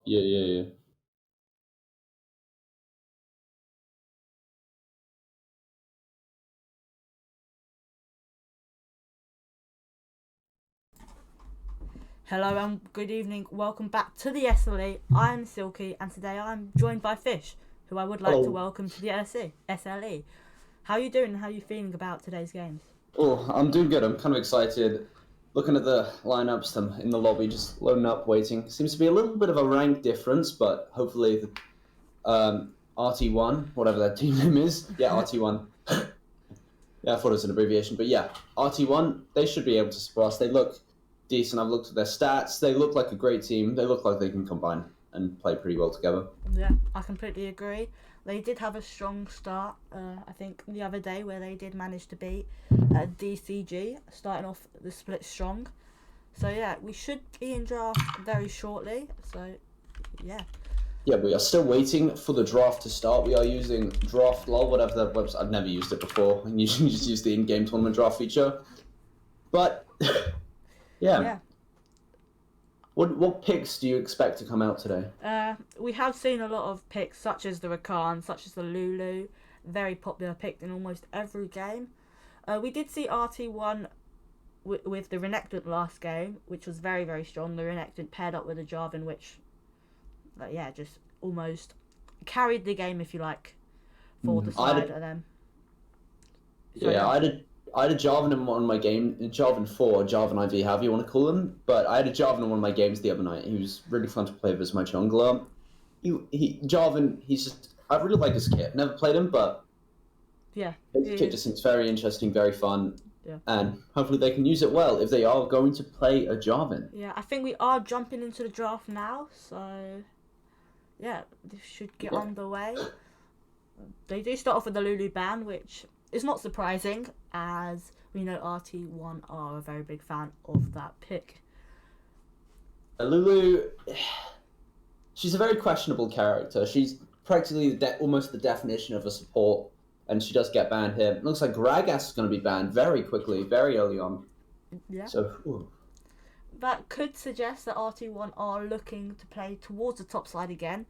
Yeah, yeah, yeah. Hello and good evening. Welcome back to the SLE. I'm Silky and today I'm joined by Fish, who I would like to Hello. welcome to the SLE. How are you doing and how are you feeling about today's games? Oh, I'm doing good. I'm kind of excited. Looking at the lineups, I'm in the lobby, just loading up, waiting. Seems to be a little bit of a rank difference, but hopefully, RT1, whatever that team name is, yeah, RT1. Yeah, I thought it was an abbreviation, but yeah, RT1. They should be able to support us. They look decent. I've looked at their stats. They look like a great team. They look like they can combine and play pretty well together. Yeah, I completely agree. They did have a strong start, I think, the other day where they did manage to beat DCG, starting off the split strong. So yeah, we should be in draft very shortly. So yeah. Yeah, we are still waiting for the draft to start. We are using DraftLol, whatever that website. I've never used it before. And usually just use the in-game tournament draft feature. But yeah, what picks do you expect to come out today? We have seen a lot of picks such as the Rakan, such as the Lulu, very popular picked in almost every game. We did see RT1 with the Renekton last game, which was very, very strong. The Renekton paired up with a Jarvan, which, just almost carried the game, if you like, for the side of them. Yeah, I had a Jarvan in one of my games, Jarvan 4, Jarvan IV, however you want to call him. But I had a Jarvan in one of my games the other night. He was really fun to play with as my jungler. Jarvan, he's just, I really like his kit. Never played him, but Yeah. his kit just seems very interesting, very fun. Yeah. And hopefully they can use it well if they are going to play a Jarvan. Yeah, I think we are jumping into the draft now, so yeah, this should get underway. They do start off with the Lulu ban, which is not surprising, as we know RT1 are a very big fan of that pick. Lulu, she's a very questionable character. She's practically almost the definition of a support, and she does get banned here. It looks like Gragas is going to be banned very quickly, very early on. Yeah. So, that could suggest that RT1 are looking to play towards the top side again,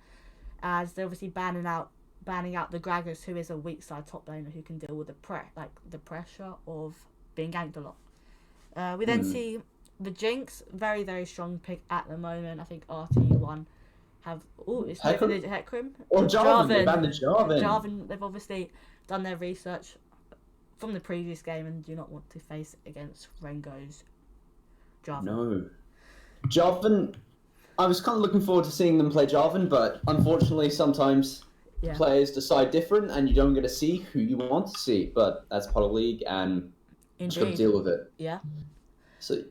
as they're obviously banning out the Gragas, who is a weak side top laner who can deal with the pressure of being ganked a lot. We then see the Jinx, very very strong pick at the moment. I think RT1 have it's Hecarim or Jarvan. They banned the Jarvan. Jarvan, they've obviously done their research from the previous game and do not want to face against Rengo's Jarvan. No, Jarvan. I was kind of looking forward to seeing them play Jarvan, but unfortunately, sometimes players decide different, and you don't get to see who you want to see. But that's part of League, and just got to deal with it. Yeah. So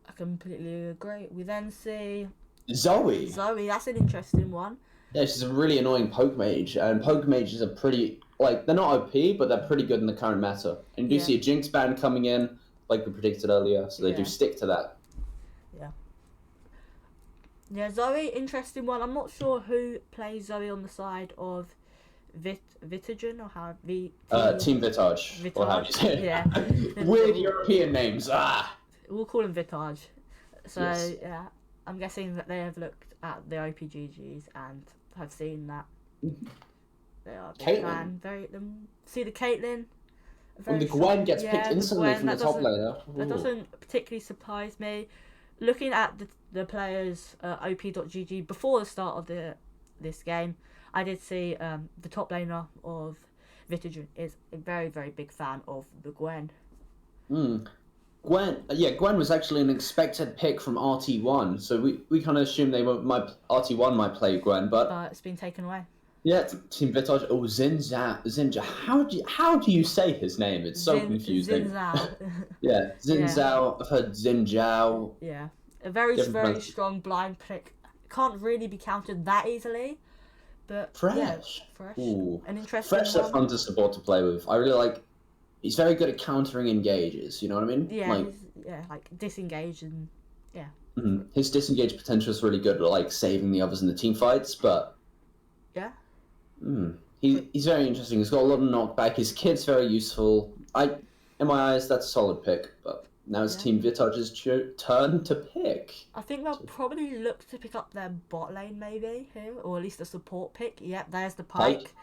I completely agree. We then see Zoe. That's an interesting one. Yeah, she's a really annoying poke mage, and poke mages are pretty they're not OP, but they're pretty good in the current meta. And you do see a Jinx ban coming in, like we predicted earlier, so they do stick to that. Yeah, Zoe, interesting one. I'm not sure who plays Zoe on the side of Vitagen or how Team Vitage, or how do you say it? Yeah. Weird European names. We'll call him Vitage. So yeah, I'm guessing that they have looked at the OPGGs and have seen that they are a big fan. See the Caitlyn. When the Gwen gets picked instantly from the top laner. That doesn't particularly surprise me. Looking at the players op.gg before the start of this game, I did see the top laner of Vitagen is a very very big fan of the Gwen. Gwen was actually an expected pick from RT1, so we kind of assumed RT1 might play Gwen, but it's been taken away. Yeah, Team Vitage. Oh, Zinja. How do you say his name? It's so confusing. Zinzao. Yeah, Zinzao. I've heard Zinjao. Yeah, a very strong blind pick. Can't really be countered that easily, but fresh. Yeah, fresh. Ooh. An interesting Fresh are fun to support to play with. I really like. He's very good at countering engages. You know what I mean? Yeah, like disengage and yeah. His disengage potential is really good at saving the others in the team fights, but yeah. He's very interesting. He's got a lot of knockback. His kit's very useful. In my eyes, that's a solid pick. But now it's Team Vitage's turn to pick. I think they'll probably look to pick up their bot lane maybe here, or at least a support pick. Yep, there's the Pyke.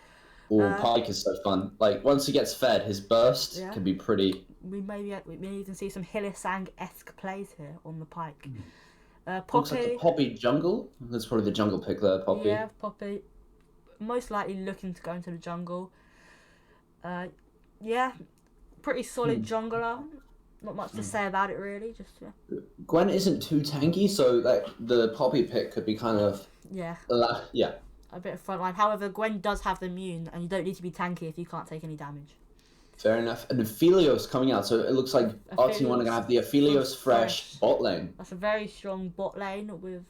Pyke is so fun. Once he gets fed, his burst can be pretty. We may even see some Hylissang-esque plays here on the Pyke. Poppy. Looks like a Poppy jungle. That's probably the jungle pick there, Poppy. Yeah, Poppy. Most likely looking to go into the jungle. Pretty solid jungler. Not much to say about it really. Gwen isn't too tanky, so the Poppy pick could be kind of a bit of frontline. However, Gwen does have the immune, and you don't need to be tanky if you can't take any damage. Fair enough. And Aphelios coming out, so it looks like RT1 are gonna have the Aphelios fresh bot lane. That's a very strong bot lane with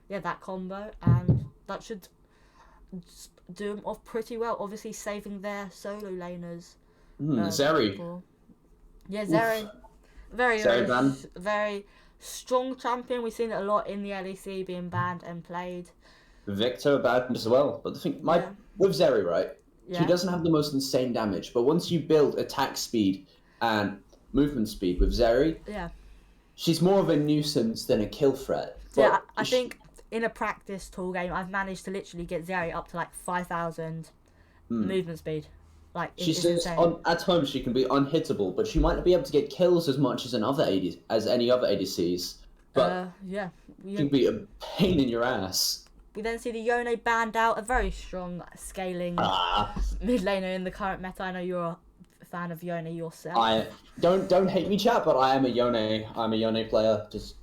that combo, and that should do them off pretty well. Obviously, saving their solo laners. Zeri. Zeri. Very strong champion. We've seen it a lot in the LEC being banned and played. Victor banned as well. But the thing, with Zeri, right? She doesn't have the most insane damage, but once you build attack speed and movement speed with Zeri, she's more of a nuisance than a kill threat. But I think in a practice tool game, I've managed to literally get Zeri up to 5,000 movement speed. She's at times she can be unhittable, but she might not be able to get kills as much as any other ADCs. But she can be a pain in your ass. We then see the Yone banned out, a very strong scaling mid laner in the current meta. I know you're a fan of Yone yourself. I don't hate me, chat, but I am a Yone. I'm a Yone player. Just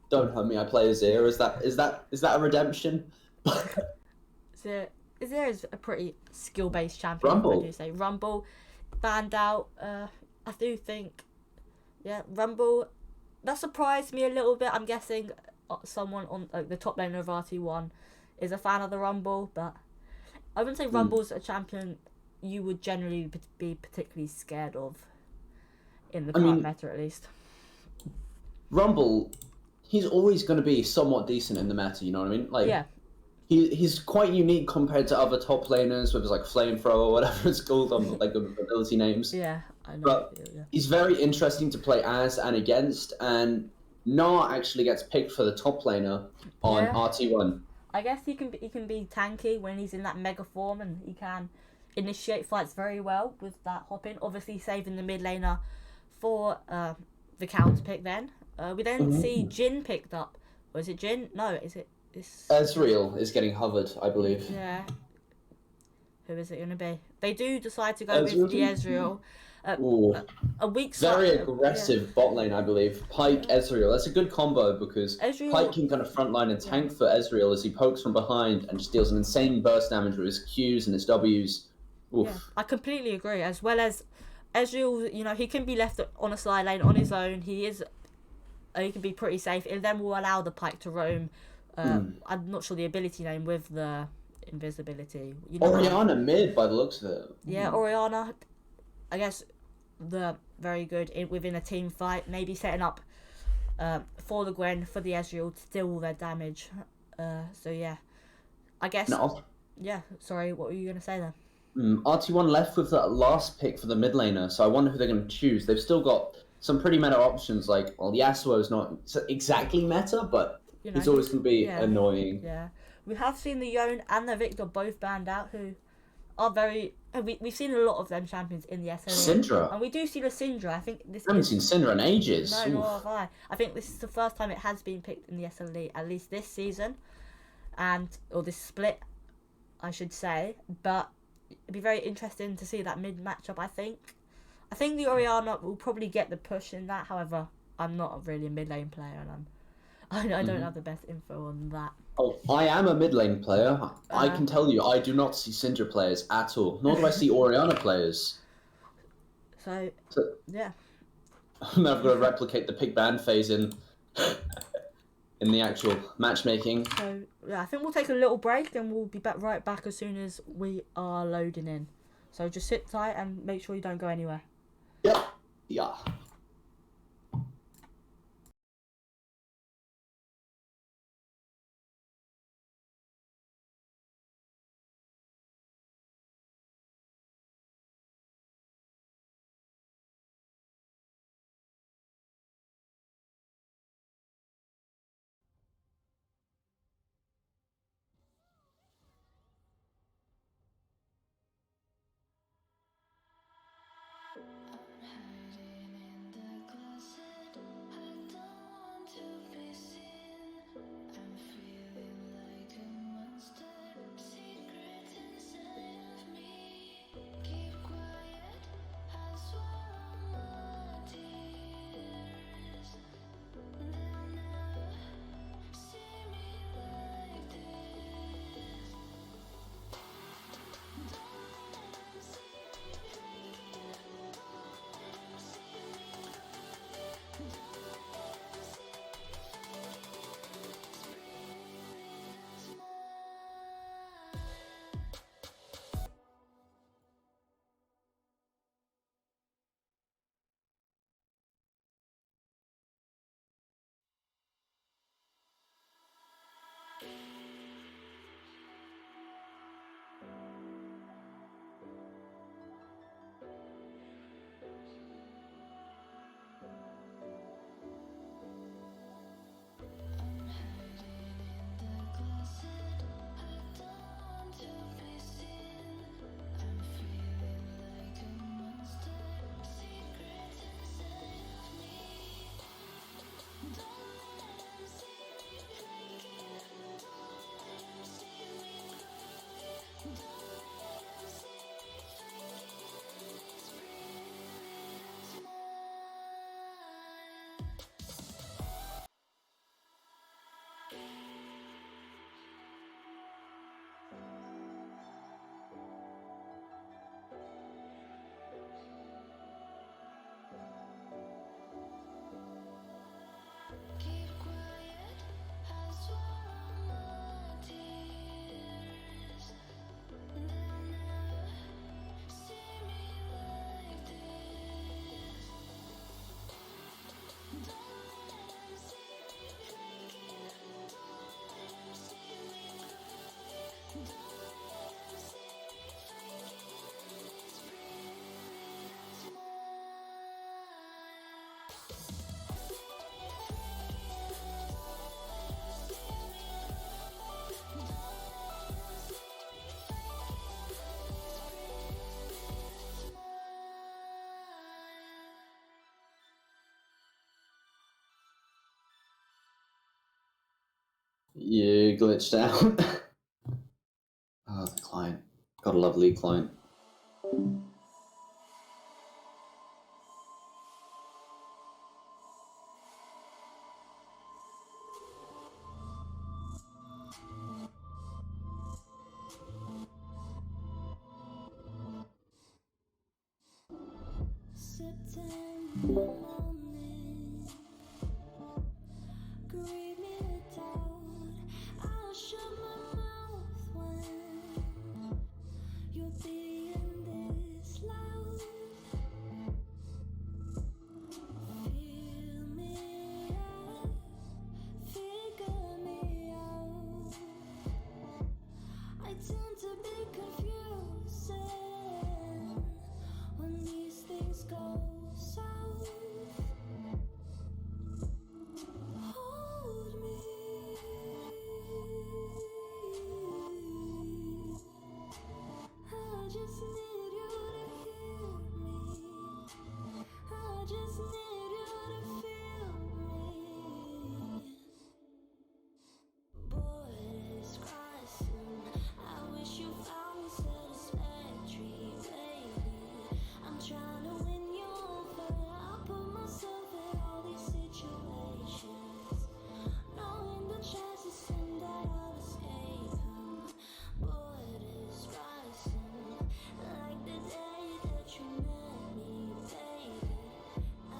don't hurt me. I play Azir. Is that a redemption? So There is a pretty skill based champion. Rumble. I do say Rumble banned out. I do think, yeah, Rumble. That surprised me a little bit. I'm guessing someone on the top laner of RT1 is a fan of the Rumble, but I wouldn't say Rumble's a champion you would generally be particularly scared of in the current meta, at least. Rumble, he's always going to be somewhat decent in the meta, you know what I mean? Like, Yeah. He's quite unique compared to other top laners with his like flamethrower or whatever it's called on like ability names. Yeah, I know. But he's very interesting to play as and against, and Gnar actually gets picked for the top laner on RT1. I guess he can be tanky when he's in that mega form, and he can initiate fights very well with that hopping. Obviously, saving the mid laner for the counter pick. Then we then see Jin picked up. Or is it Jin? No, is it? Ezreal is getting hovered, I believe. Yeah. Who is it going to be? They do decide to go with the Ezreal. A weak very aggressive bot lane, I believe. Pike, Ezreal. That's a good combo because Pike can kind of frontline and tank for Ezreal as he pokes from behind and just deals an insane burst damage with his Qs and his Ws. Oof. Yeah, I completely agree. As well as Ezreal, he can be left on a side lane on his own. He can be pretty safe. It then will allow the Pike to roam. I'm not sure the ability name with the invisibility. Orianna mid by the looks of it. Yeah, Orianna, I guess, very good within a team fight. Maybe setting up for the Gwen, for the Ezreal to deal all their damage. So yeah, I guess. No. Yeah, sorry, what were you going to say then? RT1 left with that last pick for the mid laner, so I wonder who they're going to choose. They've still got some pretty meta options, like, well, Yasuo is not exactly meta, but he's always going to be annoying. Yeah. We have seen the Yone and the Victor both banned out, who are very... We've seen a lot of them champions in the SLE. Syndra. And we do see the Syndra. I think this I haven't seen Syndra in ages. No, nor have I. I think this is the first time it has been picked in the SLE, at least this season. Or this split, I should say. But it'd be very interesting to see that mid matchup, I think. I think the Orianna will probably get the push in that. However, I'm not really a mid lane player, and I don't have the best info on that. Oh, I am a mid lane player. I can tell you, I do not see Syndra players at all. Nor do I see Orianna players. So yeah. I'm never going to replicate the pick ban phase in the actual matchmaking. So yeah, I think we'll take a little break and we'll be right back as soon as we are loading in. So just sit tight and make sure you don't go anywhere. Yep. Yeah. You glitched out. Oh, the client. Gotta love lead client. September morning, grieve me without. I'll shut my mouth when you're being this loud. Feel me out, figure me out. I tend to be confusing when these things go south. Hold me. I just need you to hear me. I just need you to feel me. Borders crossing. I wish you found me satisfactory, baby. I'm trying to win you over. I put myself in all these situations, knowing the chances seem that I'll escape them. Borders rising, like the day that you met me, baby. I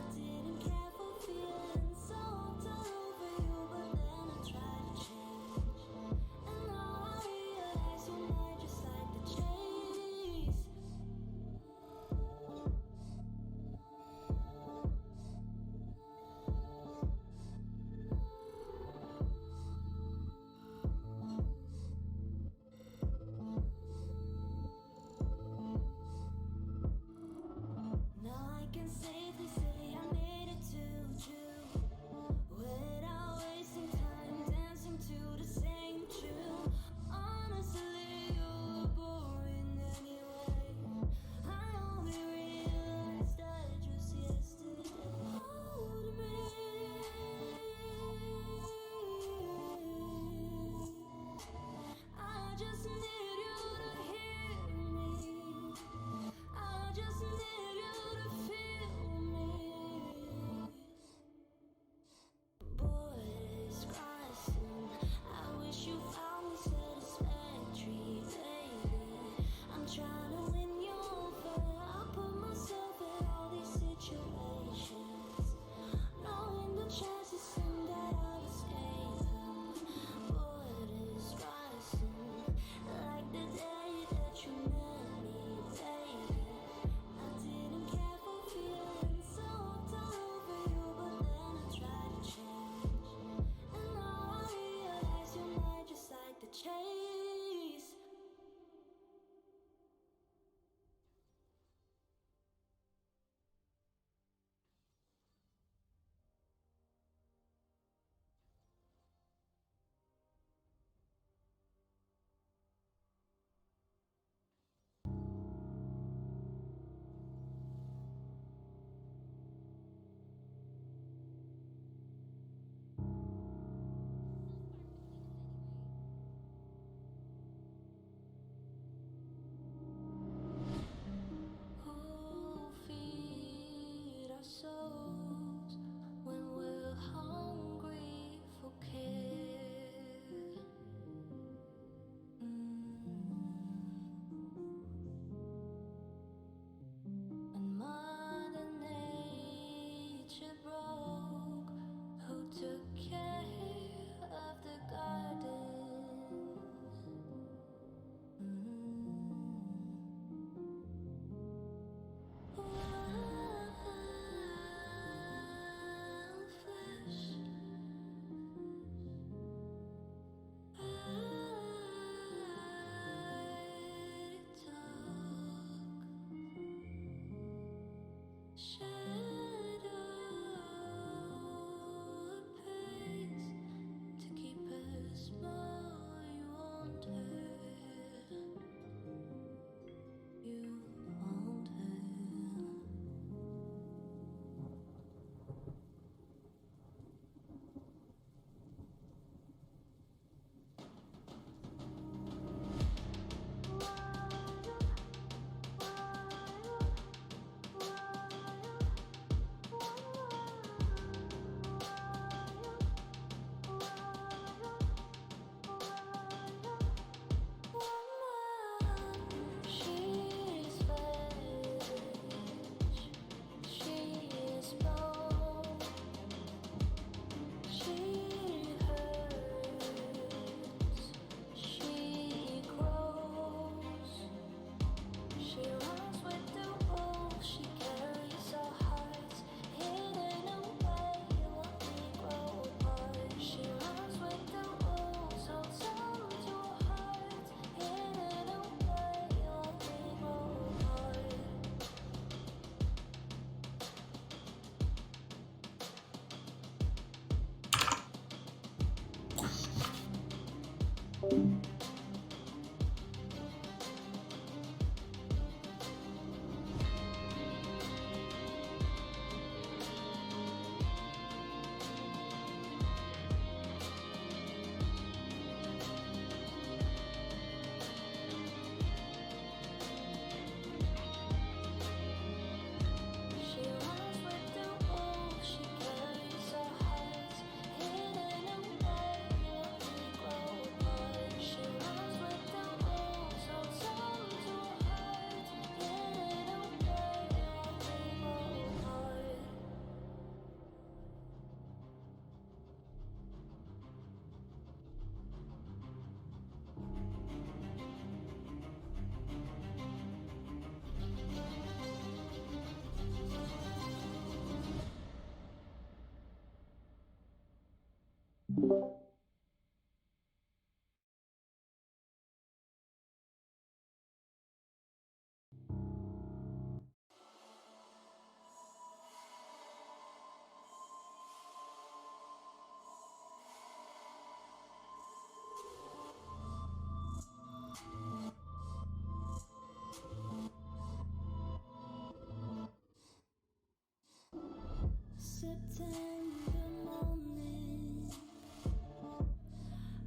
September morning,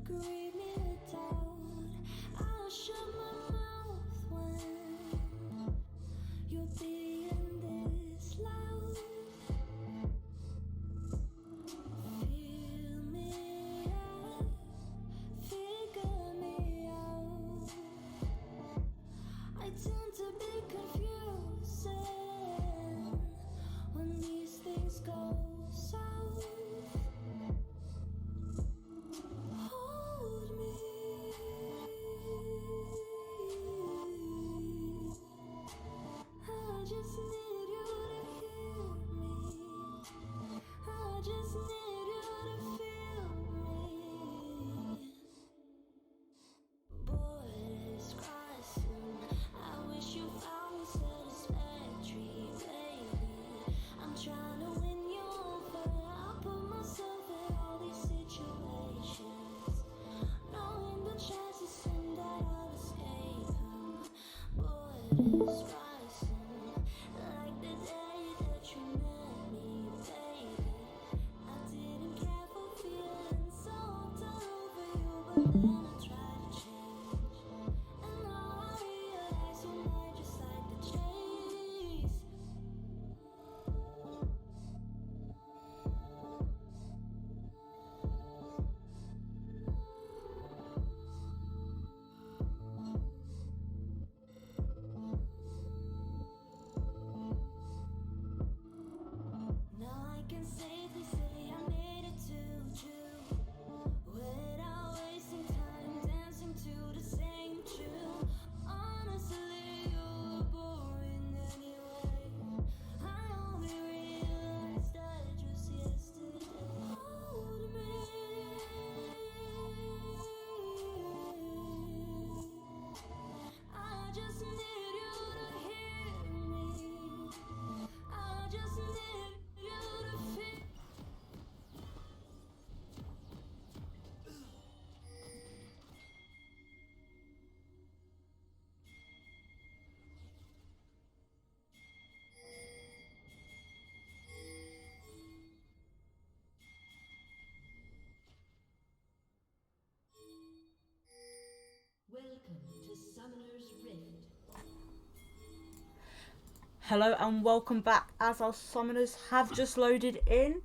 grieve me without. I'll shut my mouth when you're being this loud. Feel me out, figure me out. I tend to be confusing when these things go south. Hold me. I just need you to hear me. I just need you to feel me. Borders crossing. I wish you found me satisfactory, baby. I'm trying to win you over. I put myself in all these situations, knowing the chances seem that I'll escape them. Borders rising, like the day that you met me, baby. I didn't care for feeling so hooked over you, but then I tried to change, and now I realize you might just like the chase. Now I can safely say I made it to June without wasting time dancing to the same tune. Honestly, you were boring anyway. I only realized that just yesterday. Hold me. I just need you to hear me. I just need you to feel. Welcome to Summoner's Rift. Hello and welcome back, as our summoners have just loaded in.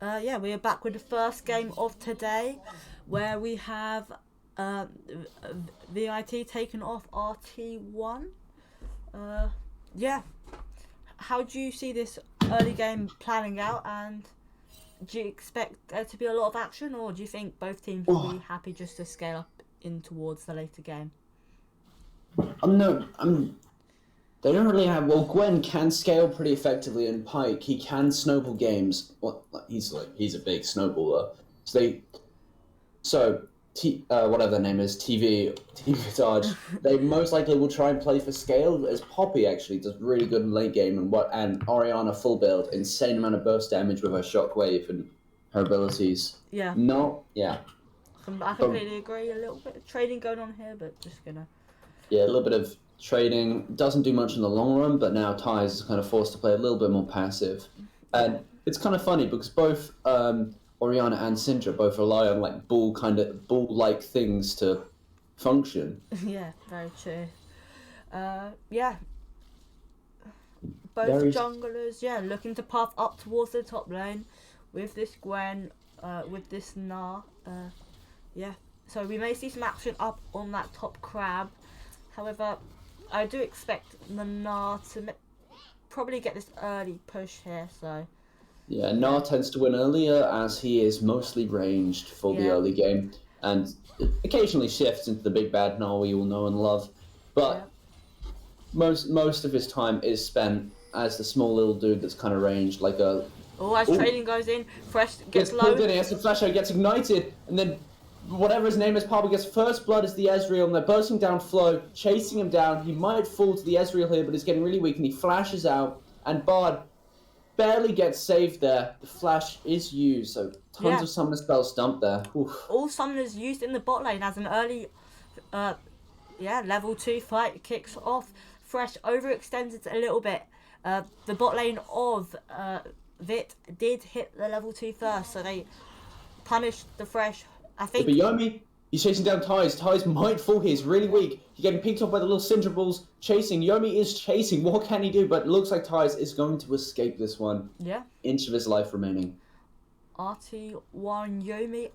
Yeah, we are back with the first game of today, where we have VIT taking off RT1. Yeah, how do you see this early game planning out, and do you expect there to be a lot of action, or do you think both teams will be happy just to scale up in towards the later game? They don't really have. Well, Gwen can scale pretty effectively, and Pike, he can snowball games. Well, he's a big snowballer. Whatever their name is, TV Vitagen, they most likely will try and play for scale. As Poppy actually does really good in late game, and Oriana full build, insane amount of burst damage with her shockwave and her abilities. Yeah. I completely agree. A little bit of trading going on here, but just gonna. Yeah, a little bit of trading. Doesn't do much in the long run, but now Ty's is kind of forced to play a little bit more passive. And it's kind of funny because both Oriana and Syndra both rely on like bull-like things to function. Yeah, very true. Yeah. Both junglers, looking to path up towards the top lane with this Gwen, with this Gnar. So we may see some action up on that top crab. However, I do expect the Gnar to probably get this early push here. So yeah, Gnar tends to win earlier as he is mostly ranged for the early game, and occasionally shifts into the big bad Gnar we all know and love. But most of his time is spent as the small little dude that's kind of ranged, like a Oh, as trading goes in, Fresh gets Gets low. pulled in, he has to flash out, gets ignited, and then whatever his name is, probably gets first blood as the Ezreal, and they're bursting down Flo, chasing him down. He might fall to the Ezreal here, but he's getting really weak, and he flashes out, and Bard barely gets saved there. The flash is used, so tons of summoner spells dumped there. Oof. All summoners used in the bot lane as an early, level 2 fight kicks off. Fresh overextends it a little bit. The bot lane of Vit did hit the level 2 first, so they punished the Fresh. I think. But Yomi, he's chasing down Tyze. Tyze might fall here. He's really weak. He's getting picked up by the little Syndra balls. Chasing. Yomi is chasing. What can he do? But it looks like Tyze is going to escape this one. Yeah. Inch of his life remaining. RT1 Yomi.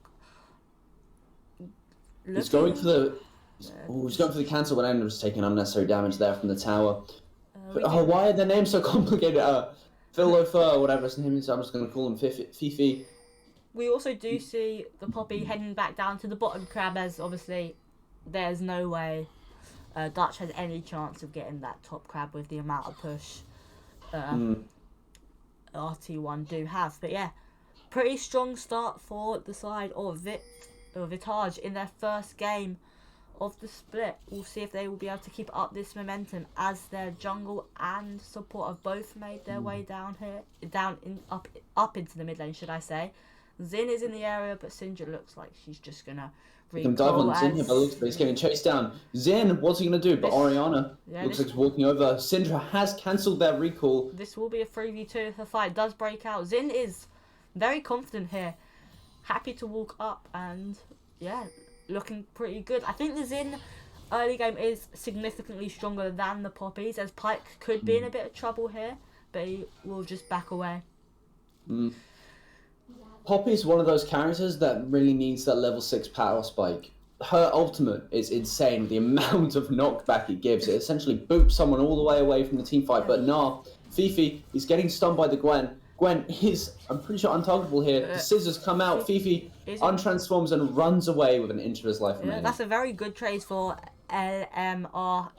He's going for the. He's going for the cancel, but Ender's taking unnecessary damage there from the tower. Why are their names so complicated? Philofer, or whatever his name is. I'm just going to call him Fifi. We also do see the Poppy heading back down to the bottom crab, as obviously there's no way Dutch has any chance of getting that top crab with the amount of push RT1 do have. But yeah, pretty strong start for the side of Vitagen in their first game of the split. We'll see if they will be able to keep up this momentum as their jungle and support have both made their way down here, up into the mid lane, should I say. Zin is in the area, but Syndra looks like she's just gonna He can dive on Zin here, but he's getting chased down. Zin, what's he gonna do? But Orianna looks like he's walking over. Syndra has cancelled their recall. This will be a 3v2 if the fight does break out. Zin is very confident here, happy to walk up, and yeah, looking pretty good. I think the Zin early game is significantly stronger than the Poppies, as Pyke could be in a bit of trouble here, but he will just back away. Poppy's one of those characters that really needs that level 6 power spike. Her ultimate is insane with the amount of knockback it gives. It essentially boops someone all the way away from the team fight. But nah, Fifi is getting stunned by the Gwen. Gwen is, I'm pretty sure, untargetable here. The scissors come out. Fifi untransforms and runs away with an inch of his life remaining. That's a very good trade for LMR.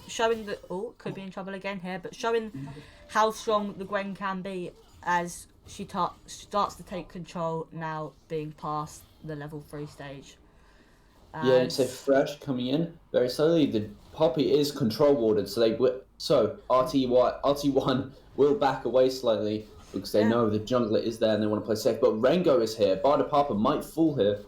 Showing that, could be in trouble again here, but showing how strong the Gwen can be as she starts to take control now, being past the level 3 stage. Yeah, it's a Fresh coming in very slowly. The Poppy is control warded, so RT1 will back away slightly because they know the jungler is there and they want to play safe. But Rengo is here. Barda Papa might fall here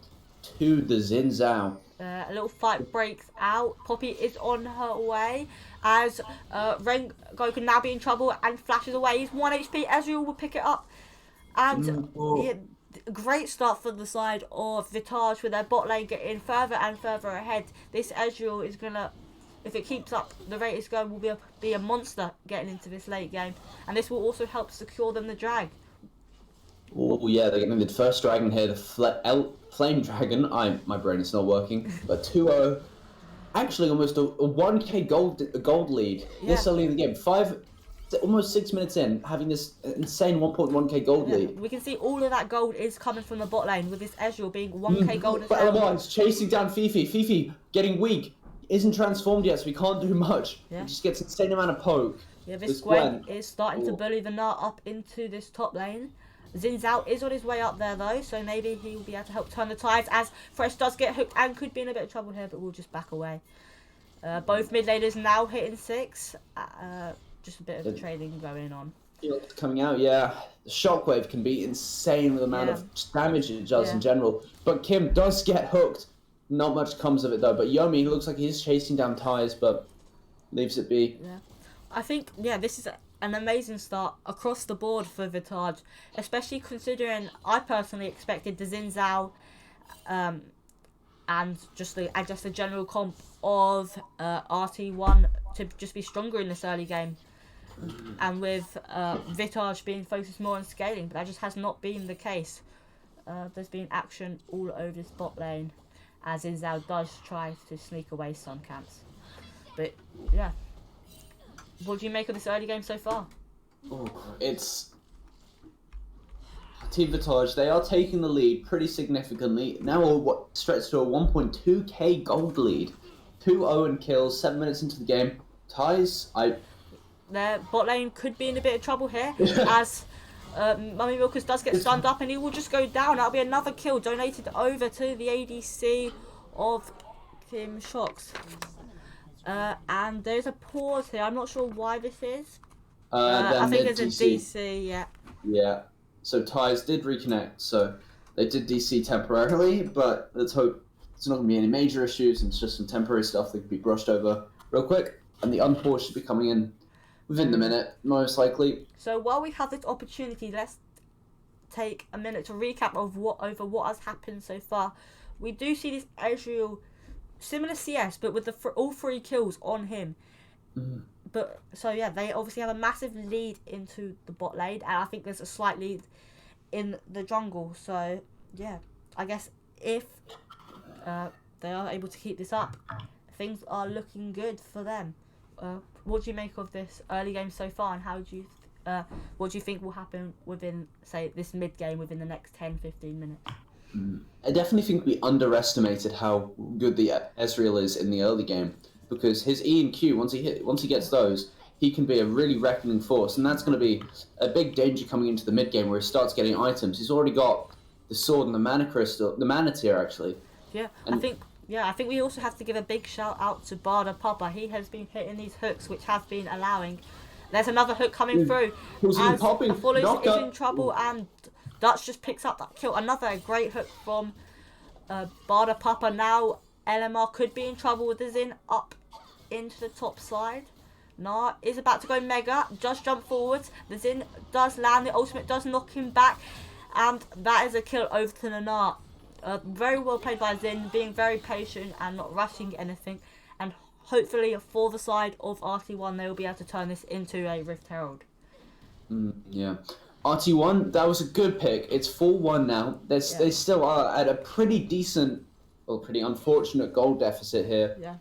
to the Xin Zhao. A little fight breaks out. Poppy is on her way as Rengo can now be in trouble and flashes away. He's 1 HP. Ezreal will pick it up. And great start for the side of Vitagen with their bot lane getting further and further ahead. This Ezreal is going to, if it keeps up the rate it's going, will be a monster getting into this late game. And this will also help secure them the drag. Oh yeah, they're getting the first dragon here, the Flame Dragon. My brain is not working. But 2-0. Actually almost a 1k gold lead this early in the game. Almost 6 minutes in, having this insane 1.1k gold lead. We can see all of that gold is coming from the bot lane, with this Ezreal being 1k gold as but well. LMR is chasing down Fifi. Fifi getting weak. Isn't transformed yet, so he can't do much. He just gets an insane amount of poke. Yeah, this Gwen is starting to bully the Nart up into this top lane. Xin Zhao is on his way up there though, so maybe he will be able to help turn the tides as Fresh does get hooked and could be in a bit of trouble here, but we'll just back away. Both mid laners now hitting 6. Just a bit of trading going on. Coming out, yeah. The shockwave can be insane with the amount of damage it does in general. But Kim does get hooked. Not much comes of it though. But Yomi looks like he's chasing down Tyze, but leaves it be. Yeah, I think this is an amazing start across the board for Vitagen, especially considering I personally expected the Xin Zhao and just the general comp of RT1 to just be stronger in this early game. And with Vitagen being focused more on scaling, but that just has not been the case. There's been action all over this bot lane as Xin Zhao does try to sneak away some camps. But yeah, what do you make of this early game so far? It's Team Vitagen. They are taking the lead pretty significantly. Now stretched to a 1.2k gold lead. 2-0 in kills, 7 minutes into the game. Tyze, Their bot lane could be in a bit of trouble here as Mummy Milkers does get stunned up and he will just go down. That'll be another kill donated over to the ADC of Kim Shocks. And there's a pause here. I'm not sure why this is. I think there's a DC, yeah. Yeah. So ties did reconnect, so they did DC temporarily, but let's hope there's not going to be any major issues and it's just some temporary stuff that can be brushed over real quick. And the unpause should be coming in within the minute, most likely. So while we have this opportunity, let's take a minute to recap of what has happened so far. We do see this Ezreal, similar CS, but with all 3 kills on him. But so yeah, they obviously have a massive lead into the bot lane, and I think there's a slight lead in the jungle. So yeah, I guess if they are able to keep this up, things are looking good for them. What do you make of this early game so far, and what do you think will happen within, say, this mid game within the next 10-15 minutes? I definitely think we underestimated how good the Ezreal is in the early game, because his E and Q, once he gets those, he can be a really reckoning force, and that's going to be a big danger coming into the mid game where he starts getting items. He's already got the sword and the mana crystal, the mana tier actually. Yeah, I think we also have to give a big shout out to Barda Papa. He has been hitting these hooks, which have been allowing. There's another hook coming through. As Apollo is in trouble, and Dutch just picks up that kill. Another great hook from Barda Papa. Now LMR could be in trouble with the Xin up into the top side. Nah is about to go mega. Just jump forwards. The Xin does land. The ultimate does knock him back, and that is a kill over to the Nah. Very well played by Xin, being very patient and not rushing anything, and hopefully for the side of RT1 they will be able to turn this into a Rift Herald. Yeah. RT1, that was a good pick. It's 4-1 now. They still are at a pretty decent, well, pretty unfortunate goal deficit here. Yeah,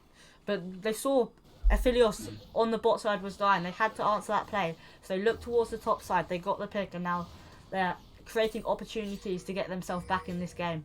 but they saw Aphelios on the bot side was dying. They had to answer that play, so they looked towards the top side. They got the pick, and now they're creating opportunities to get themselves back in this game.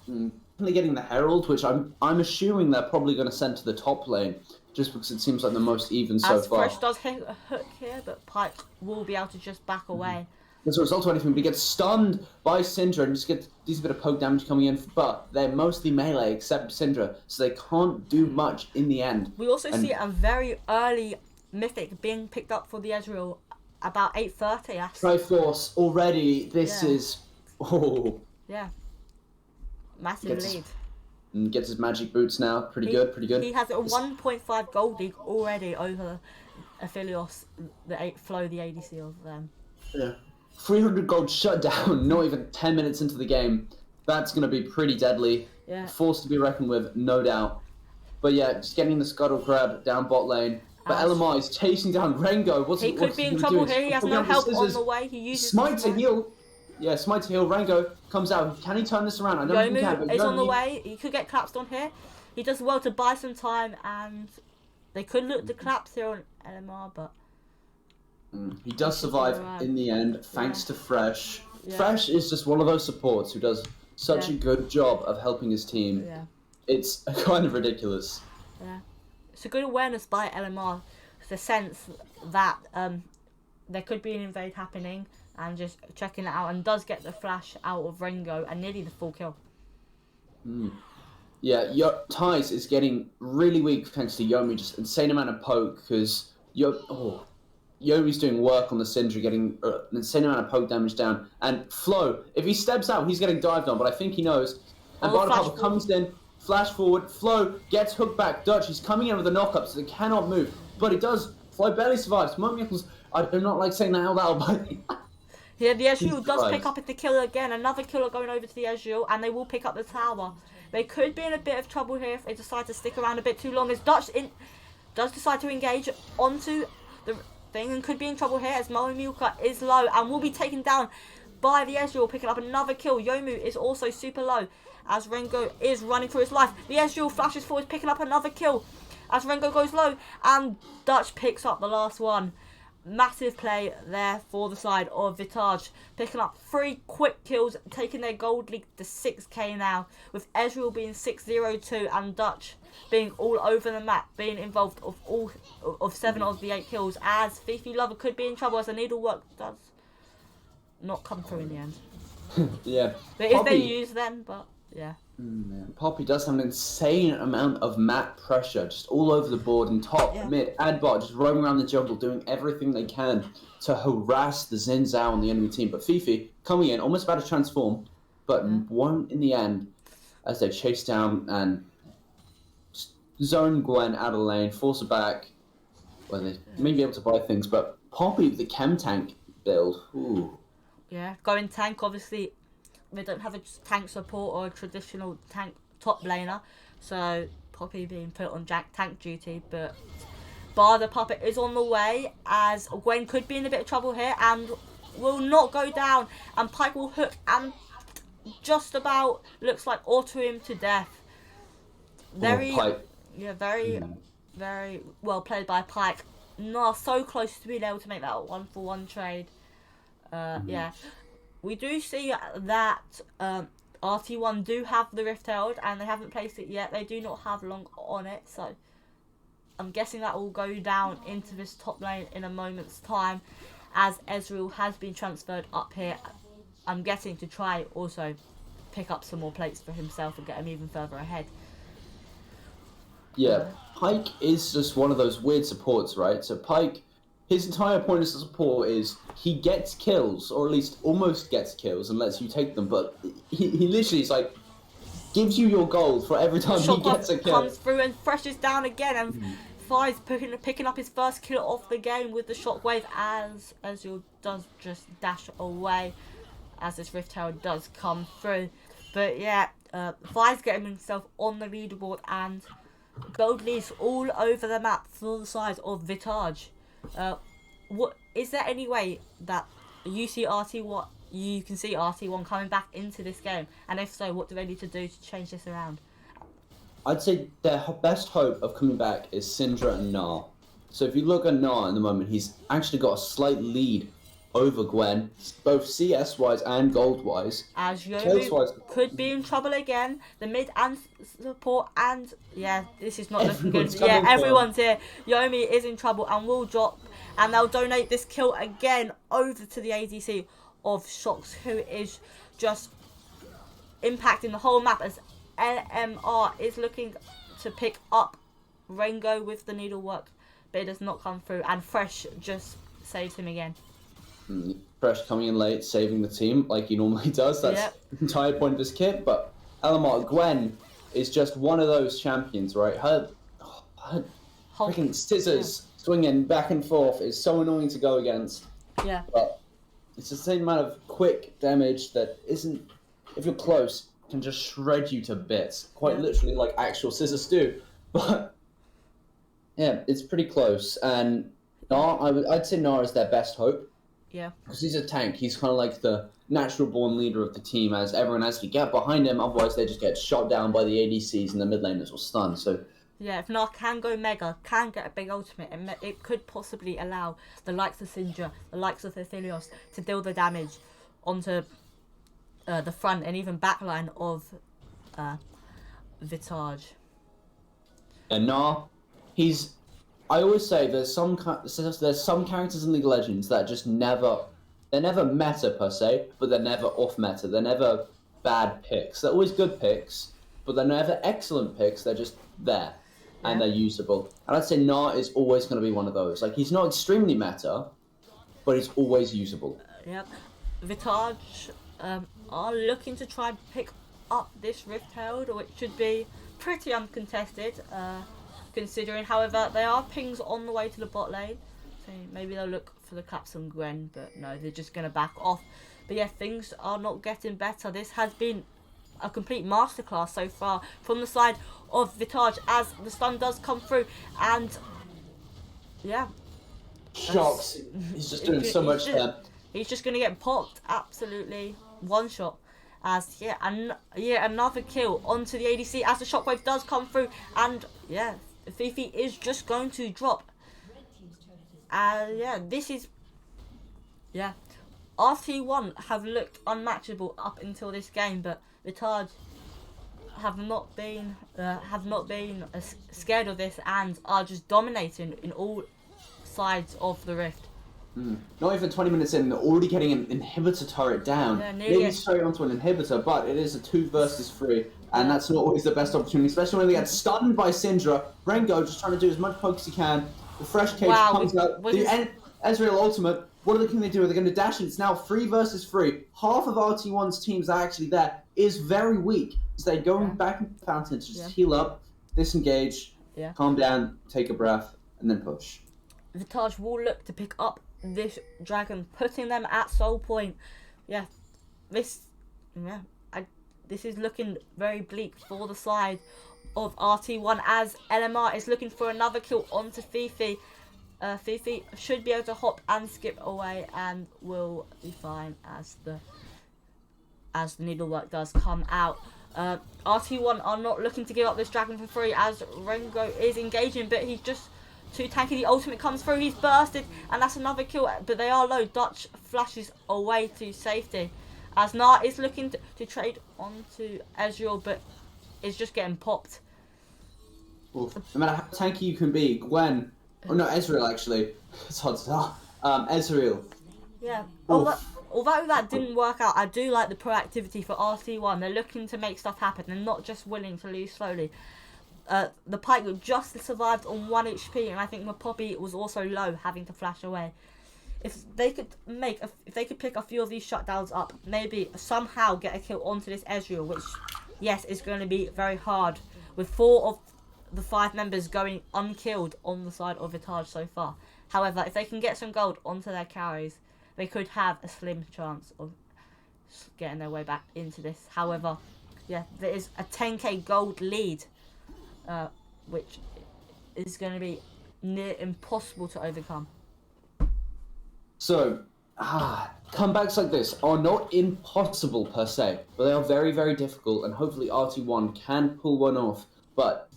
Definitely getting the Herald, which I'm assuming they're probably going to send to the top lane, just because it seems like the most even so far. Fresh does hit a hook here, but Pike will be able to just back away. As a result of anything, we get stunned by Syndra and just get a bit of poke damage coming in, but they're mostly melee except Syndra, so they can't do much in the end. We also see a very early mythic being picked up for the Ezreal about 8:30. Triforce already. This is massive lead. And gets his magic boots now. Pretty good. He has a 1.5 gold league already over Aphelios, the ADC of them. Yeah. 300 gold shut down, not even 10 minutes into the game. That's going to be pretty deadly. Yeah. Force to be reckoned with, no doubt. But yeah, just getting the scuttle crab down bot lane. But LMR is chasing down Rengo. He could be in trouble here. He has no help on the way. He uses Smite to heal. Yeah, Smite to heal. Rengo comes out. Can he turn this around? I know he can, but is on the way. He could get collapsed on here. He does well to buy some time, and they could look to collapse here on LMR, but he does survive in the end, thanks to Fresh. Yeah. Fresh is just one of those supports who does such a good job of helping his team. Yeah. It's kind of ridiculous. Yeah. It's a good awareness by LMR, the sense that there could be an invade happening, and just checking it out, and does get the flash out of Rengo and nearly the full kill. Yeah, Ties is getting really weak thanks to Yomi, just insane amount of poke, because Yomi's doing work on the Syndra, getting an insane amount of poke damage down, and Flo, if he steps out, he's getting dived on, but I think he knows, and Barda comes in, flash forward, Flo gets hooked back, Dutch, he's coming in with a knock-up, so they cannot move, but he does, Flo barely survives, I do not like saying that out loud, but... Yeah, the Ezreal does pick up the kill again. Another killer going over to the Ezreal, and they will pick up the tower. They could be in a bit of trouble here if they decide to stick around a bit too long. As Dutch does decide to engage onto the thing, and could be in trouble here as Milka is low and will be taken down by the Ezreal, picking up another kill. Yomu is also super low as Rengo is running for his life. The Ezreal flashes forward, picking up another kill as Rengo goes low, and Dutch picks up the last one. Massive play there for the side of Vitagen, picking up 3 quick kills, taking their gold league to 6k now, with Ezreal being 6-0-2 and Dutch being all over the map, being involved of 7 of the 8 kills, as Fifi Lover could be in trouble as the needlework does not come through in the end. Yeah. But if they Poppy, use them, but yeah. Poppy does have an insane amount of map pressure just all over the board in top, Yeah. mid, and bot, just roaming around the jungle, doing everything they can to harass the Xin Zhao on the enemy team. But Fifi coming in, almost about to transform, but won't in the end as they chase down and zone Gwen out of the lane, force her back. Well, they may be able to buy things, but Poppy with the chem tank build, ooh. Yeah, going tank, obviously, they don't have a tank support or a traditional tank top laner, so Poppy being put on tank duty, but Bar the Puppet is on the way, as Gwen could be in a bit of trouble here, and will not go down, and Pike will hook, and just about looks like auto him to death. Very, Pike. yeah, very well played by Pike. No, so close to being able to make that 1-for-1 trade. Yeah, we do see that RT1 do have the Rift held, and they haven't placed it yet. They do not have long on it, so I'm guessing that will go down into this top lane in a moment's time, as Ezreal has been transferred up here. I'm guessing to try also pick up some more plates for himself and get him even further ahead. Yeah, Pike is just one of those weird supports, right? So Pike, his entire point as a support is he gets kills, or at least almost gets kills, and lets you take them, but he literally is like, gives you your gold for every time he gets a kill. Comes through and freshes down again, and Fi's picking up his first kill of the game with the shockwave, as Ezreal does just dash away as this Rift Herald does come through. But yeah, Fi's getting himself on the leaderboard, and gold leads all over the map for the size of Vitagen. What is there any way that you see RT1? You can see RT1 coming back into this game, and if so, what do they need to do to change this around? I'd say their best hope of coming back is Syndra and Gnar. So if you look at Gnar in the moment, he's actually got a slight lead over Gwen, both CS-wise and gold-wise. As Yomi could be in trouble again, the mid and support, and yeah, this is not looking good. Yeah, everyone's here. Yomi is in trouble and will drop, and they'll donate this kill again over to the ADC of Shocks, who is just impacting the whole map, as LMR is looking to pick up Rengo with the needlework, but it does not come through, and Fresh just saves him again. Fresh coming in late, saving the team like he normally does. That's the entire point of his kit. But LMR, Gwen is just one of those champions, right? Her freaking scissors swinging back and forth is so annoying to go against. Yeah. But it's the same amount of quick damage that isn't, if you're close, can just shred you to bits. Quite literally, like actual scissors do. But yeah, it's pretty close. And Gnar, I'd say Gnar is their best hope. Yeah. Because he's a tank. He's kind of like the natural born leader of the team, as everyone has to get behind him. Otherwise, they just get shot down by the ADCs and the mid laners or stunned. So yeah, if Gnar can go mega, can get a big ultimate, it could possibly allow the likes of Syndra, the likes of Aphelios to deal the damage onto the front and even back line of Vitagen. And Gnar, he's. I always say there's some characters in League of Legends that just they're never meta per se, but they're never off meta. They're never bad picks. They're always good picks, but they're never excellent picks. They're just there, and they're usable. And I'd say Gnar is always going to be one of those. Like, he's not extremely meta, but he's always usable. Yep. Vitagen are looking to try and pick up this Rift Herald, which should be pretty uncontested. Considering, however, they are pings on the way to the bot lane, so maybe they'll look for the Caps and Gwen, but no, they're just going to back off. But yeah, things are not getting better. This has been a complete masterclass so far from the side of Vitagen, as the stun does come through, and yeah. Shocks. He's just doing so much there. He's just going to get popped, absolutely one shot. As another kill onto the ADC as the shockwave does come through, and yeah, Fifi is just going to drop. This is RT1 have looked unmatchable up until this game, but Vitagen have not been scared of this and are just dominating in all sides of the Rift. Not even 20 minutes in, they're already getting an inhibitor turret down. Yeah, nearly. Maybe straight onto an inhibitor, but it is a 2 versus 3, and that's not always the best opportunity, especially when they get stunned by Syndra. Rengo just trying to do as much poke as he can. The fresh cage comes out. The Ezreal ultimate. What can they do? Are they going to dash it? It's now 3 versus 3. Half of RT1's teams are actually there. Is very weak. So they're going back into the fountain to just heal up, disengage, calm down, take a breath, and then push. Vitagen will look to pick up this dragon, putting them at soul point. This is looking very bleak for the side of RT1 as LMR is looking for another kill onto Fifi. Fifi should be able to hop and skip away and will be fine as the needlework does come out. RT1 are not looking to give up this dragon for free as Rengo is engaging, but he's just too tanky. The ultimate comes through, he's bursted, and that's another kill, but they are low. Dutch flashes away to safety as Nar is looking to trade onto Ezreal, but is just getting popped. Oof. No matter how tanky you can be, Gwen, Ezreal actually, it's hard to tell. Ezreal. Yeah, although that didn't work out, I do like the proactivity for RT1. They're looking to make stuff happen. They're not just willing to lose slowly. The Pyke just survived on 1 HP, and I think Poppy was also low, having to flash away. If they could pick a few of these shutdowns up, maybe somehow get a kill onto this Ezreal, which, yes, is going to be very hard, with 4 of the 5 members going unkilled on the side of Vitagen so far. However, if they can get some gold onto their carries, they could have a slim chance of getting their way back into this. However, there is a 10k gold lead, which is going to be near impossible to overcome. So, comebacks like this are not impossible per se, but they are very, very difficult, and hopefully RT1 can pull one off. But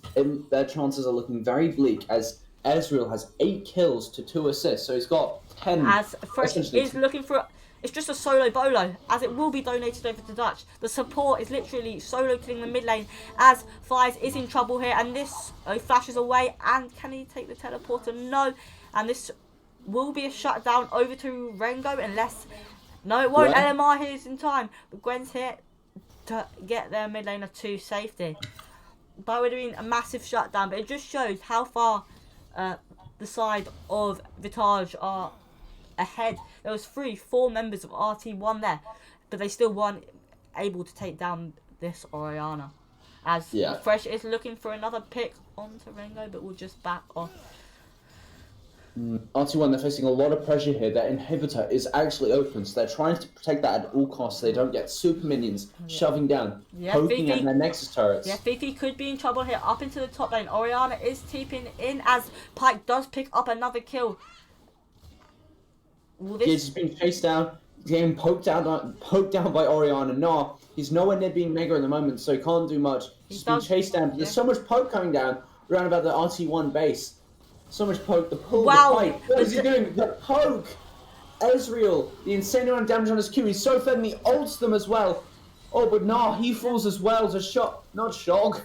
their chances are looking very bleak as Ezreal has 8 kills to 2 assists, so he's got 10. As Fresh is looking for... It's just a solo bolo, as it will be donated over to Dutch. The support is literally solo killing the mid lane, as Fies is in trouble here, and this flashes away, and can he take the teleporter? No, and this will be a shutdown over to Rengo, unless... No, it won't. Gwen. LMR here is in time, but Gwen's here to get their mid laner to safety. That would have been a massive shutdown, but it just shows how far the side of Vitagen are ahead. There was 4 members of RT1 there, but they still weren't able to take down this Orianna. As Fresh is looking for another pick onto Rengo, but will just back off. RT1, they're facing a lot of pressure here. Their inhibitor is actually open, so they're trying to protect that at all costs so they don't get super minions shoving down, poking at their Nexus turrets. Yeah, Fifi could be in trouble here up into the top lane. Orianna is TPing in as Pyke does pick up another kill. He's being chased down, getting poked down by Orianna. No, he's nowhere near being mega at the moment, so he can't do much. He's being chased down. There's so much poke coming down around about the RT1 base. So much poke, the pull, the fight. What is he doing? The poke! Ezreal, the insane amount of damage on his Q. He's so fed and he ults them as well. Oh, but no, he falls as well to not Shog.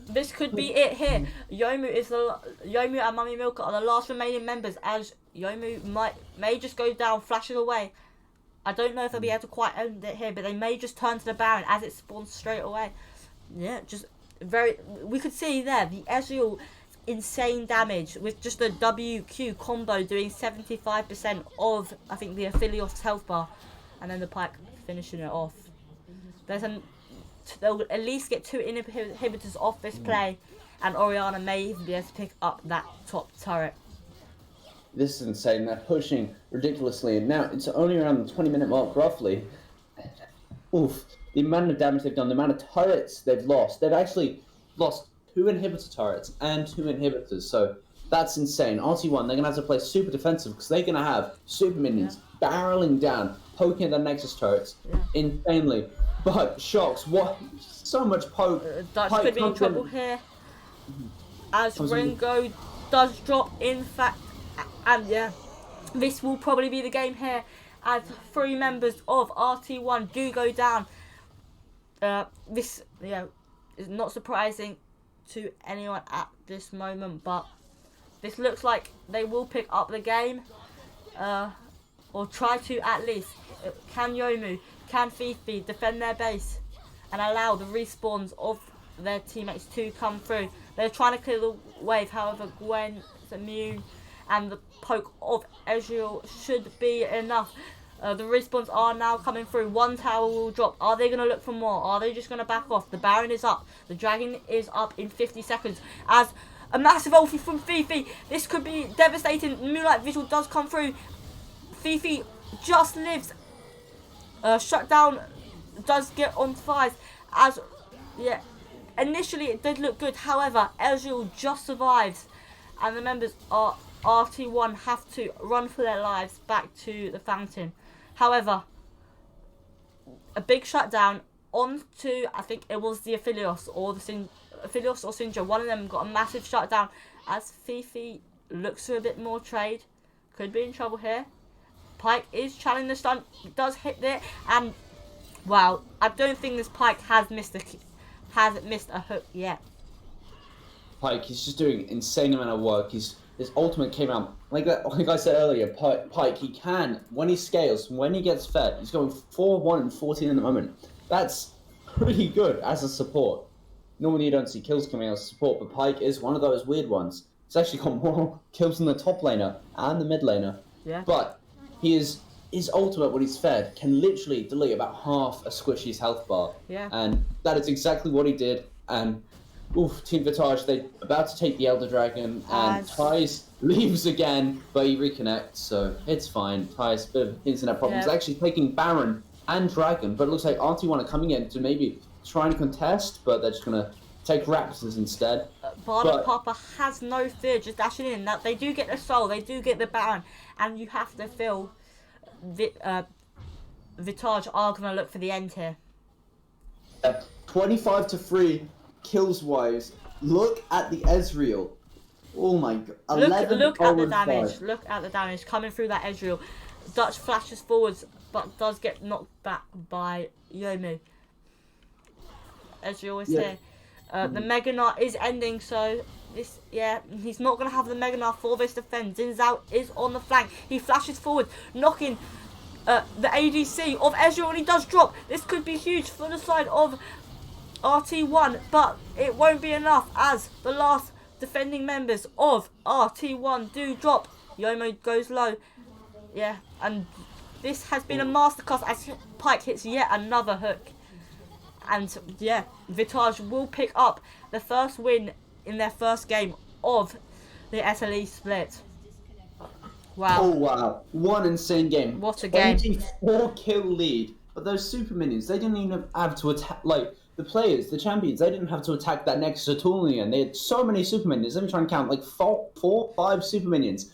This could be it here. Yomu and Mummy Milk are the last remaining members, as Yomu may just go down, flashes away. I don't know if they'll be able to quite end it here, but they may just turn to the Baron as it spawns straight away. Yeah, just we could see there the Ezreal insane damage with just a WQ combo doing 75% of, I think, the Aphelios health bar, and then the Pyke finishing it off. They'll at least get 2 inhibitors off this play, and Orianna may even be able to pick up that top turret. This is insane. They're pushing ridiculously, and now it's only around the 20-minute mark, roughly. Oof. The amount of damage they've done, the amount of turrets they've lost. They've actually lost 2 inhibitor turrets and 2 inhibitors, so that's insane. RT1, they're going to have to play super defensive because they're going to have super minions barreling down, poking at their Nexus turrets insanely. But Shocks, what? So much poke. Dutch could be in trouble here, as Rengo does drop, in fact, and this will probably be the game here, as 3 members of RT1 do go down. This is not surprising to anyone at this moment, but this looks like they will pick up the game. or try to at least, can Yomu, can Fifi defend their base and allow the respawns of their teammates to come through. They're trying to clear the wave, however Gwen is immune and the poke of Ezreal should be enough. The respawns are now coming through. One tower will drop. Are they going to look for more? Are they just going to back off? The Baron is up. The Dragon is up in 50 seconds as a massive ulti from Fifi. This could be devastating. Moonlight Visual does come through. Fifi just lives. Shutdown does get on fires as, yeah, initially it did look good. However, Ezreal just survives and the members of RT1 have to run for their lives back to the fountain. However, a big shutdown onto, I think it was the Aphelios or Syndra. One of them got a massive shutdown as Fifi looks for a bit more trade. Could be in trouble here. Pyke is channeling the stun, does hit there, and wow, I don't think this Pyke has missed a hook yet. Pyke, he's just doing insane amount of work. His ultimate came out like I said earlier. Pyke, he can, when he scales, when he gets fed, he's going 4-1 and 14 in the moment. That's pretty good as a support. Normally you don't see kills coming out as support, but Pyke is one of those weird ones. He's actually got more kills than the top laner and the mid laner. Yeah. But his ultimate, when he's fed, can literally delete about half a Squishy's health bar. Yeah. And that is exactly what he did. And Team Vitagen, they're about to take the Elder Dragon, and Ty's leaves again, but he reconnects, so it's fine. Ty's bit of internet problems. Yeah. Actually taking Baron and Dragon, but it looks like RT1 are coming in to maybe try and contest, but they're just going to take Raptors instead. Barda Papa has no fear, just dashing in. That they do get the soul, they do get the Baron, and you have to feel Vitagen are going to look for the end here. 25-3 kills wise. Look at the Ezreal. Oh my god. Look at the damage. Look at the damage coming through that Ezreal. Dutch flashes forwards, but does get knocked back by Yomu. Ezreal is here. The Mega Knight is ending, so this, he's not going to have the Mega Knight for this defense. Xin Zhao is on the flank. He flashes forward, knocking the ADC of Ezreal, and he does drop. This could be huge for the side of RT1, but it won't be enough as the last defending members of RT1 do drop. Yomo goes low. Yeah, and this has been a masterclass as Pyke hits yet another hook. And yeah, Vitagen will pick up the first win in their first game of the SLE split. Wow. Oh wow, one insane game. What a game. 24 kill lead. But those super minions, they didn't even have to attack, like, the players, the champions, they didn't have to attack that next at all in the end. They had so many super minions. Let me try and count, like 5 super minions.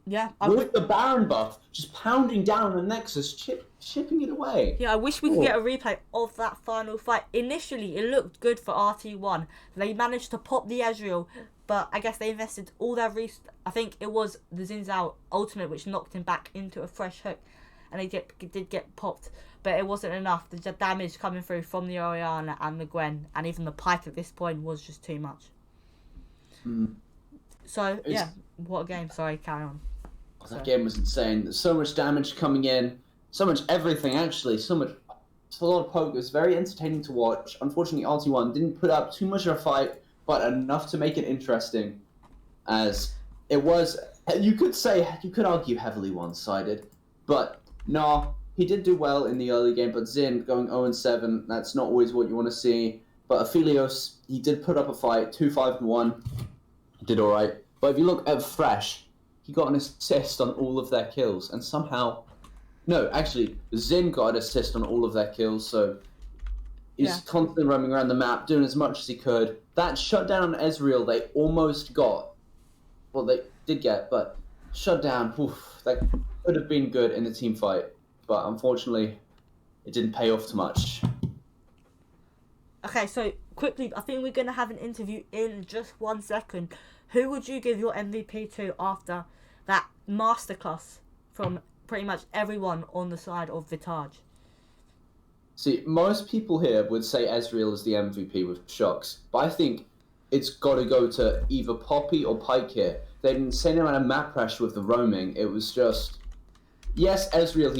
Yeah. With the Baron buff, just pounding down the Nexus, chipping it away. Yeah, I wish we could get a replay of that final fight. Initially, it looked good for RT1. They managed to pop the Ezreal, but I guess they invested all their I think it was the Xin Zhao ultimate which knocked him back into a fresh hook, and he did get popped. But it wasn't enough. The damage coming through from the Orianna and the Gwen, and even the Pyke at this point was just too much. So, yeah, what a game. Sorry, carry on. That game was insane. There's so much damage coming in. So much everything, actually. So much. It's a lot of poke. It was very entertaining to watch. Unfortunately, RT1 didn't put up too much of a fight, but enough to make it interesting. As it was, you could argue heavily one-sided, but no. He did do well in the early game, but Xin going 0-7, that's not always what you want to see. But Aphelios, he did put up a fight, 2-5-1. He did alright. But if you look at Fresh, he got an assist on all of their kills, and somehow... No, actually, Xin got an assist on all of their kills, so he's constantly roaming around the map, doing as much as he could. That shutdown on Ezreal, they almost got. Well, they did get, but shutdown, that could have been good in the team fight. But unfortunately, it didn't pay off too much. Okay, so quickly, I think we're going to have an interview in just 1 second. Who would you give your MVP to after that masterclass from pretty much everyone on the side of Vitagen? See, most people here would say Ezreal is the MVP with Shocks, but I think it's got to go to either Poppy or Pyke here. They didn't send him out of map pressure with the roaming. It was just... yes, Ezreal,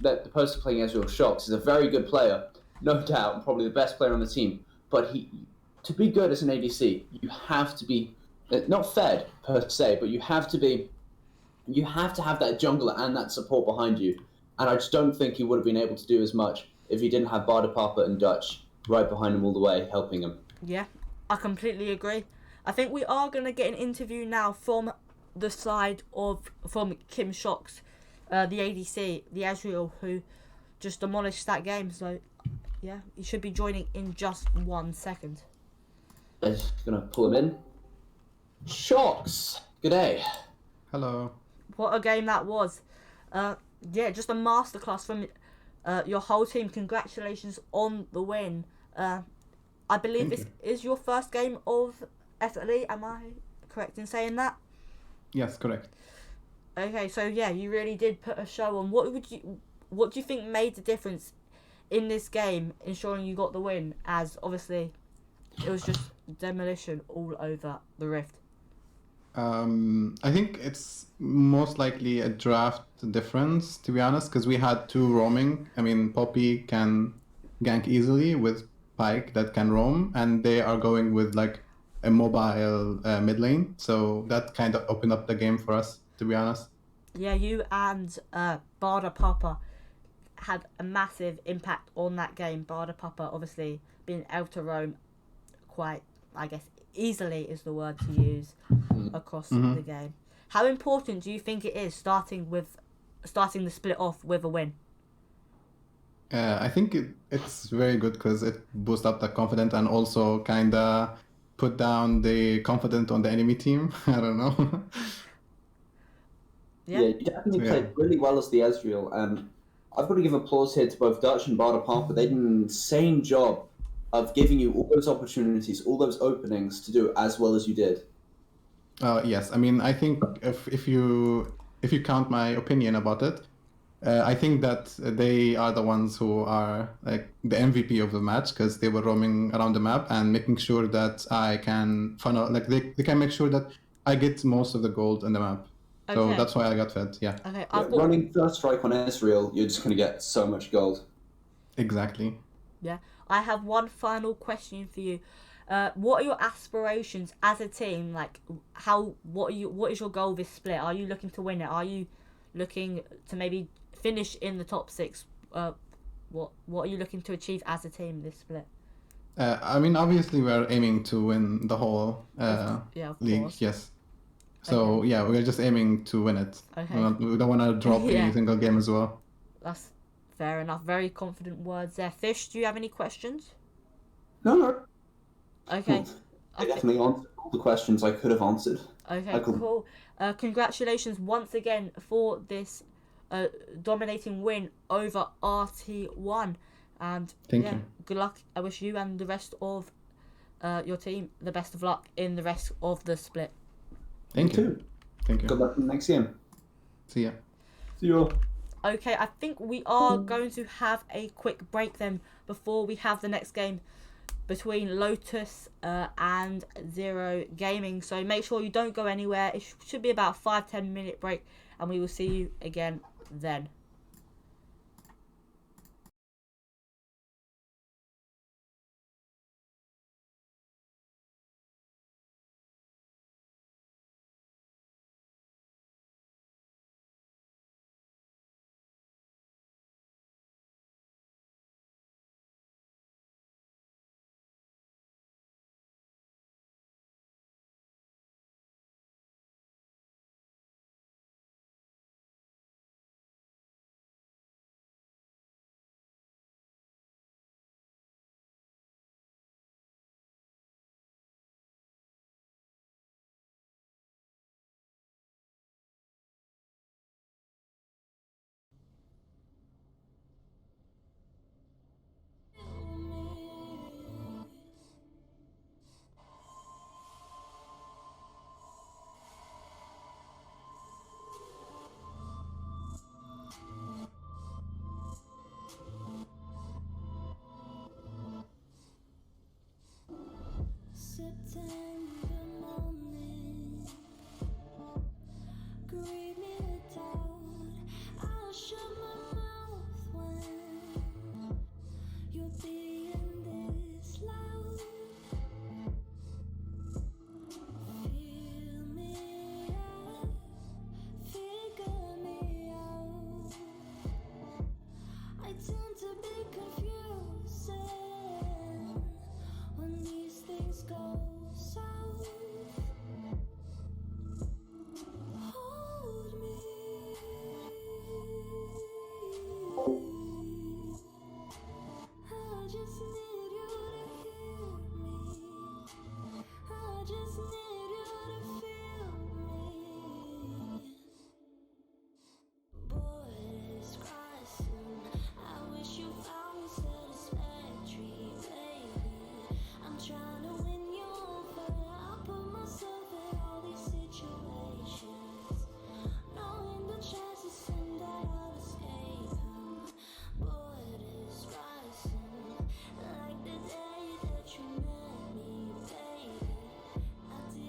the person playing Ezreal Shocks is a very good player, no doubt, and probably the best player on the team. But to be good as an ADC, you have to be not fed per se, but you have to have that jungler and that support behind you. And I just don't think he would have been able to do as much if he didn't have Barda Papa and Dutch right behind him all the way, helping him. Yeah, I completely agree. I think we are going to get an interview now from the side from Kim Shocks, the ADC, the Ezreal, who just demolished that game. So, yeah, he should be joining in just 1 second. I'm just going to pull him in. Shocks! Good day. Hello. What a game that was. Yeah, just a masterclass from your whole team. Congratulations on the win. I believe this is your first game of SLE. Am I correct in saying that? Yes, correct. Okay, so yeah, you really did put a show on. What do you think made the difference in this game, ensuring you got the win? As obviously, it was just demolition all over the Rift. I think it's most likely a draft difference, to be honest, because we had two roaming. I mean, Poppy can gank easily with Pike that can roam, and they are going with like a mobile mid lane. So that kind of opened up the game for us, to be honest. Yeah, you and Barda Papa had a massive impact on that game. Barda Papa obviously being able to roam quite, I guess, easily is the word to use across the game. How important do you think it is starting the split off with a win? I think it's very good because it boosts up the confidence and also kind of put down the confidence on the enemy team. I don't know. Yeah, you definitely Yeah. played really well as the Ezreal, and I've got to give applause here to both Dutch and Barda Papa. They did an insane job of giving you all those opportunities, all those openings to do as well as you did. Yes, I mean, I think if you count my opinion about it, I think that they are the ones who are like the MVP of the match because they were roaming around the map and making sure that I can funnel, like they can make sure that I get most of the gold in the map. So Okay. that's why I got fed. Yeah, Okay, Yeah, running first strike on Ezreal, you're just going to get so much gold. exactly. Yeah, I have one final question for you. What are your aspirations as a team? Like, what is your goal this split? Are you looking to win it? Are you looking to maybe finish in the top 6? What are you looking to achieve as a team this split? I mean, obviously we're aiming to win the whole Yeah, of league. course. Yes. So Okay. yeah, we're just aiming to win it. Okay. We don't want to drop Yeah. any single game as well. That's fair enough. Very confident words there. Fish, do you have any questions? No. Okay. I definitely answered all the questions I could have answered. Okay, cool. Congratulations once again for this dominating win over RT1. And Thank you. good luck. I wish you and the rest of your team the best of luck in the rest of the split. Thank you. Thank you. Good luck in the next game. See ya. See you all. Okay, I think we are going to have a quick break then before we have the next game between Lotus and Zero Gaming. So make sure you don't go anywhere. It should be about a 5-10 minute break, and we will see you again then. just need you to hear me. I just need you to feel me. Boys cry soon. I wish you found me satisfactory, baby. I'm trying to win you over. I put myself in all these situations, knowing the chances and that I'll escape them. Borders rising, like the day that you met me, baby. I did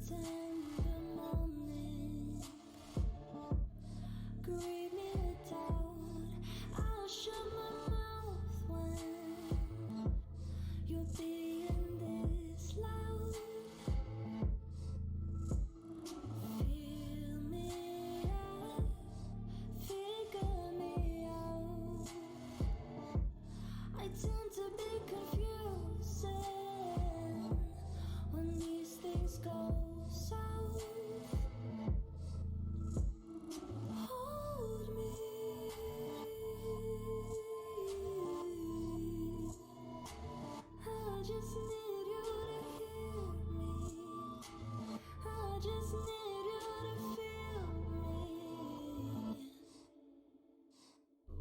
September morning. Greet me with doubt. I'll shut my mouth when you're being this loud. Feel me out, figure me out. I tend to be confusing when these things go south. Hold me. I just need you to hear me. I just need you to feel me.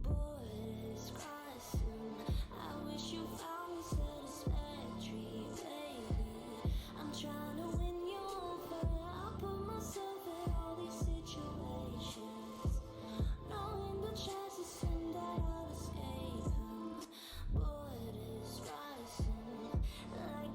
Borders crossing. I wish you found me satisfactory, baby. I'm trying to win you over. I put myself in all these situations, knowing the chances seem that I'll escape 'em. Borders rising like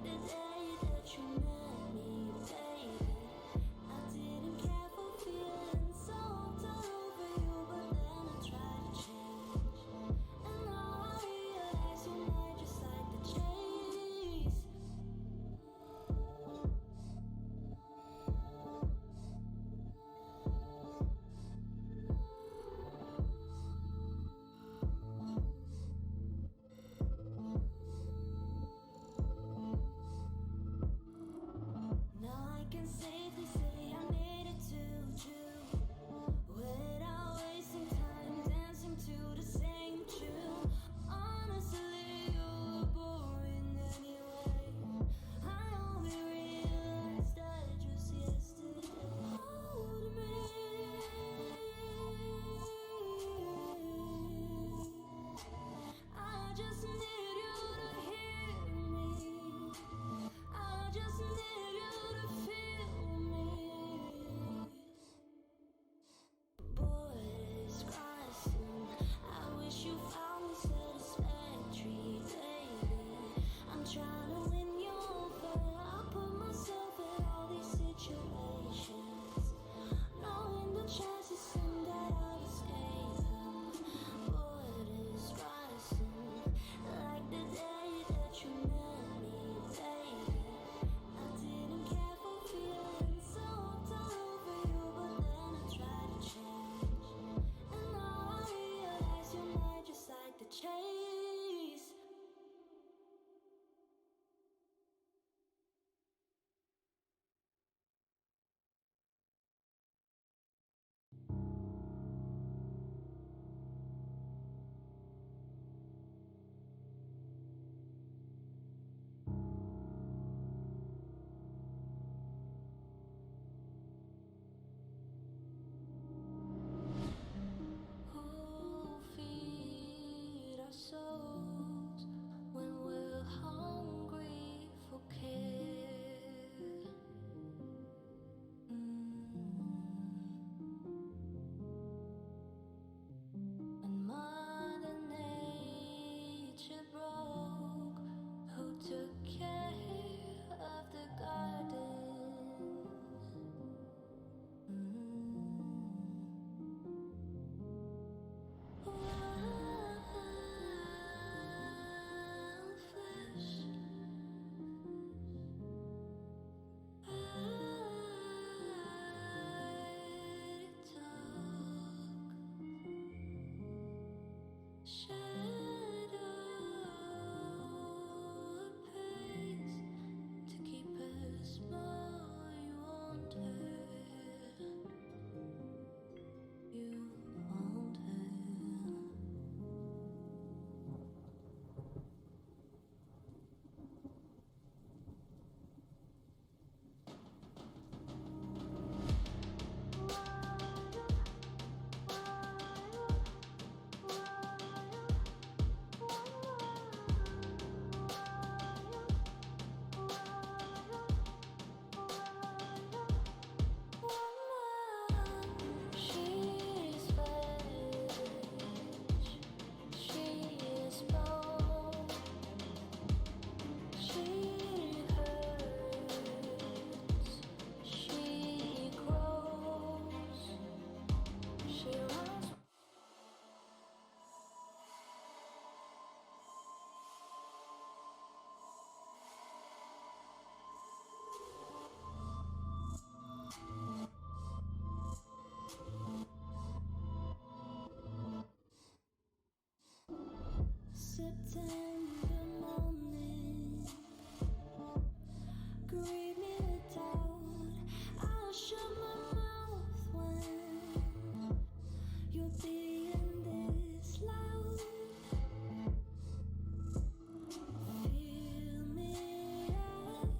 September morning. Grieve me without. I'll shut my mouth when you're being this loud. Feel me out,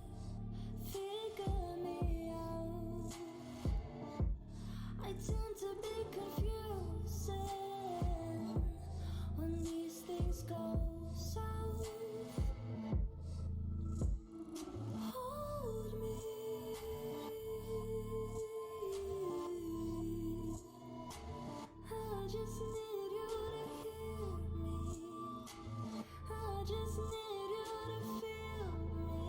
figure me out. I tend to be confusing when these things go south. Hold me. I just need you to hear me. I just need you to feel me.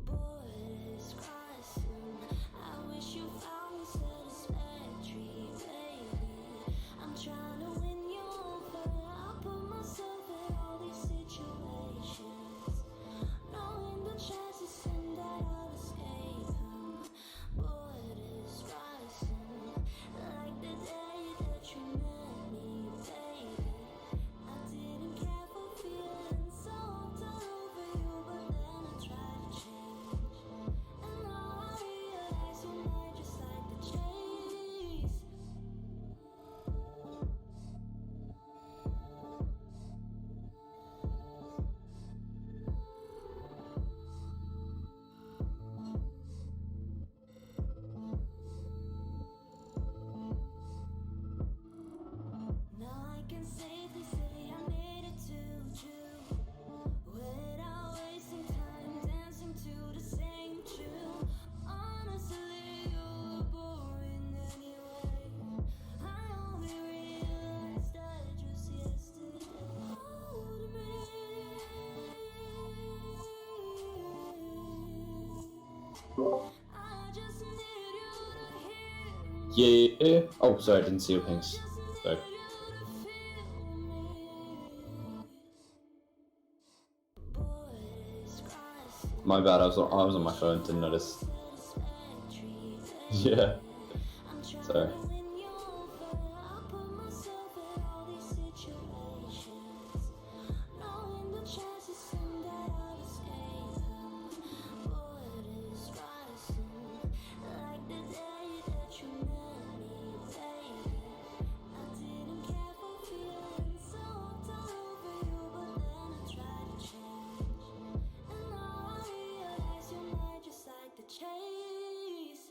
Borders crossing. I wish you found me satisfactory, baby. I'm trying to win you over. I put myself in all these situations, knowing the chances and that I'll escape them. Borders rising, like the day that you met me, baby. I didn't care for feeling so hooked over you, but then I tried to change, and now I realize you might just like the chase. Now I can safely say I made it to June without wasting time dancing to the same tune. Honestly, you were boring anyway. I only realized that just yesterday. Hold me. I just need you to hear me. Yeah. Oh, sorry, I didn't see your pings. Sorry. My bad. I was on my phone. Didn't notice. Yeah. Sorry. Chase.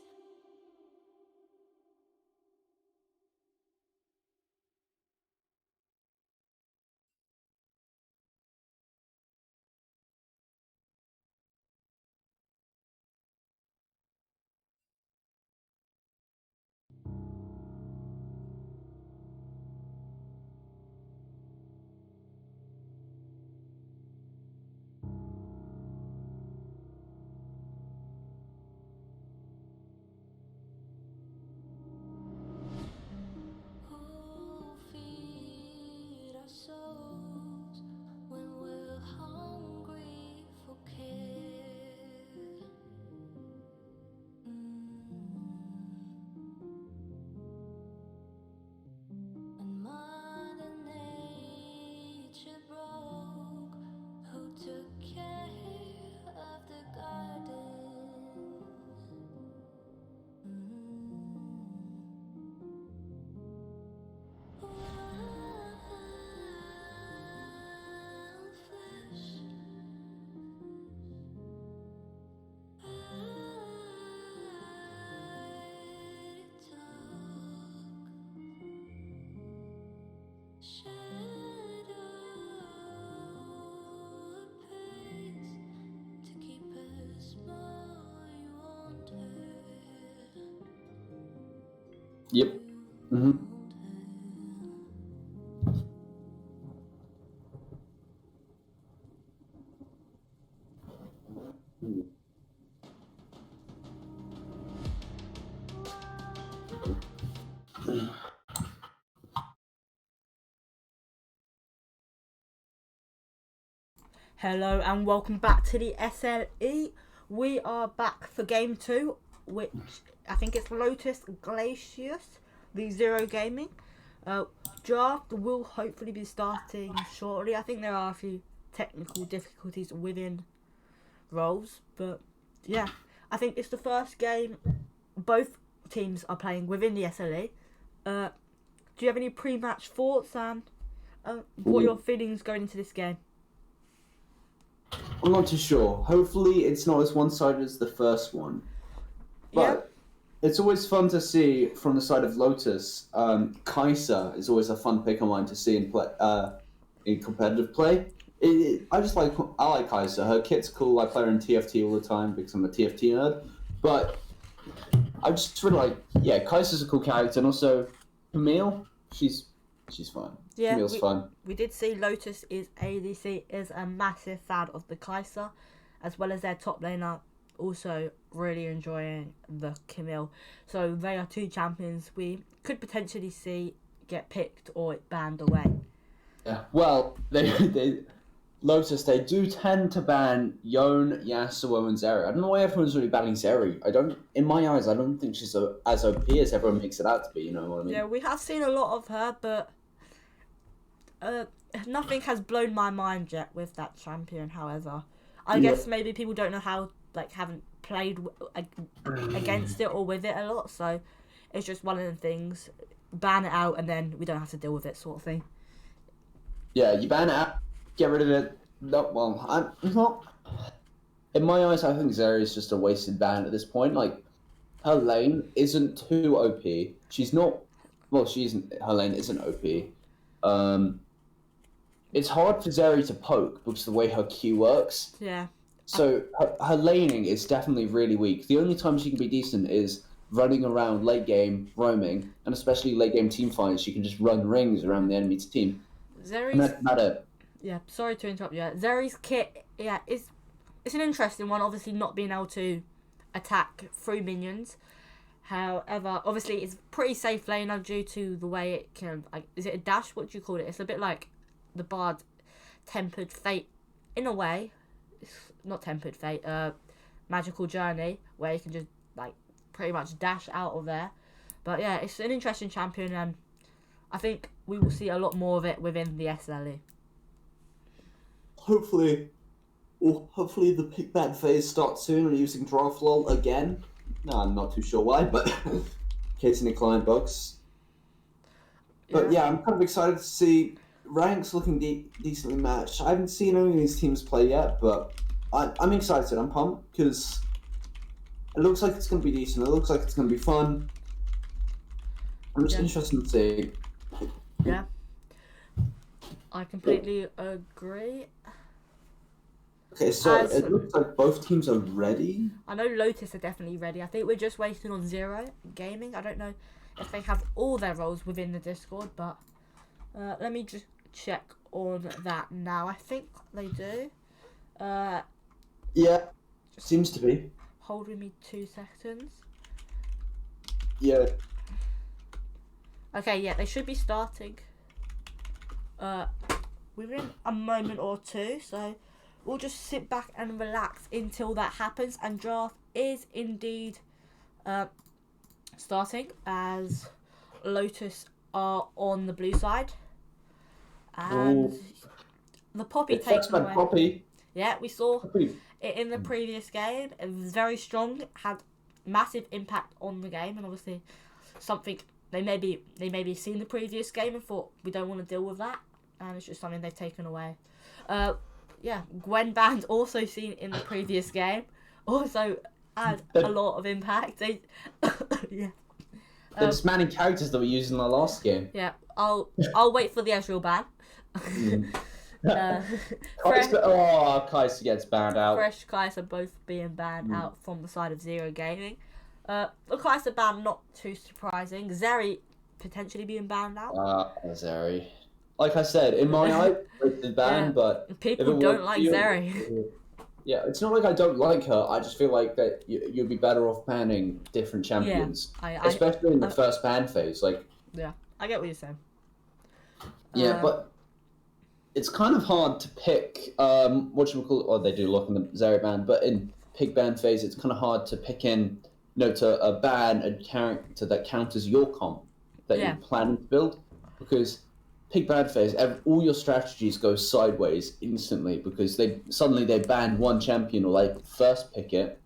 Who feed our souls when we're hungry for care? And Mother Nature broke. Who took care of the garden? Wild flesh. I talk. Shadow pace to keep us more. You won't hurt. Yep. Mhm. Hello and welcome back to the SLE. We are back for game 2, which I think it's Lotus Glaucous, the Zero Gaming. Draft will hopefully be starting shortly. I think there are a few technical difficulties within roles, but yeah, I think it's the first game both teams are playing within the SLE. Do you have any pre-match thoughts and what are your feelings going into this game? I'm not too sure. Hopefully, it's not as one-sided as the first one. But it's always fun to see from the side of Lotus. Kai'Sa is always a fun pick of mine to see in play, in competitive play. I like Kai'Sa. Her kit's cool. I play her in TFT all the time because I'm a TFT nerd. But I just really like, Kai'Sa's a cool character, and also Camille. She's fun. Yeah, Camille's fun. We did see Lotus ADC is a massive fan of the Kai'Sa, as well as their top laner also really enjoying the Camille. So they are two champions we could potentially see get picked or banned away. Yeah. Well, Lotus, they do tend to ban Yone, Yasuo, and Zeri. I don't know why everyone's really banning Zeri. In my eyes, I don't think she's as OP as everyone makes it out to be. You know what I mean? Yeah, we have seen a lot of her, but nothing has blown my mind yet with that champion. However, I guess maybe people don't know how, haven't played against it or with it a lot, so it's just one of the things. Ban it out, and then we don't have to deal with it, sort of thing. Yeah, you ban it out, get rid of it. No, well, I'm not. In my eyes, I think Zeri is just a wasted ban at this point. Her lane isn't too OP. She's not. Well, she isn't. Her lane isn't OP. It's hard for Zeri to poke because of the way her Q works. Yeah. So her laning is definitely really weak. The only time she can be decent is running around late game, roaming, and especially late game team fights. She can just run rings around the enemy's team. Zeri's. And that's about it. Yeah, sorry to interrupt you. Zeri's kit, it's an interesting one. Obviously, not being able to attack through minions. However, obviously, it's pretty safe laner due to the way it can. Is it a dash? What do you call it? It's a bit like the Bard Tempered Fate in a way. It's not Tempered Fate. Magical Journey, where you can just pretty much dash out of there. But yeah, it's an interesting champion, and I think we will see a lot more of it within the SLE. Hopefully the pick ban phase starts soon and using draft lol again. No, I'm not too sure why, but in case any client bugs. But yeah, I'm kind of excited to see ranks looking decently matched. I haven't seen any of these teams play yet, but I'm excited. I'm pumped because it looks like it's going to be decent. It looks like it's going to be fun. I'm just interested to see. Yeah. I completely agree. Okay, so it looks like both teams are ready. I know Lotus are definitely ready. I think we're just waiting on Zero Gaming. I don't know if they have all their roles within the Discord, but let me just check on that now. I think they do. Yeah, seems to be. Hold with me 2 seconds. Yeah. Okay, yeah, they should be starting within a moment or two, so we'll just sit back and relax until that happens. And draft is indeed starting as Lotus are on the blue side, and the Poppy taking away. Poppy. Yeah, we saw Poppy. it in the previous game. It was very strong, had massive impact on the game, and obviously something they maybe seen the previous game and thought we don't want to deal with that, and it's just something they've taken away. Yeah, Gwen Band also seen in the previous game, also had a lot of impact. They, yeah. The dismantling characters that we used in the last game. Yeah, I'll wait for the Ezreal ban. Kai'Sa gets banned out. Fresh Kai'Sa both being banned out from the side of Zero Gaming. The Kai'Sa ban not too surprising. Zeri potentially being banned out. Zeri. Like I said, in my eye, it's the ban, but people don't like Zeri. Yeah, it's not like I don't like her. I just feel like that you'd be better off banning different champions, especially in the first ban phase. Yeah, I get what you're saying. Yeah, but it's kind of hard to pick they do lock in the Zeri ban, but in pick ban phase, it's kind of hard to pick to ban a character that counters your comp that you're planning to build. because pick bad phase, all your strategies go sideways instantly because they ban one champion or they first pick it,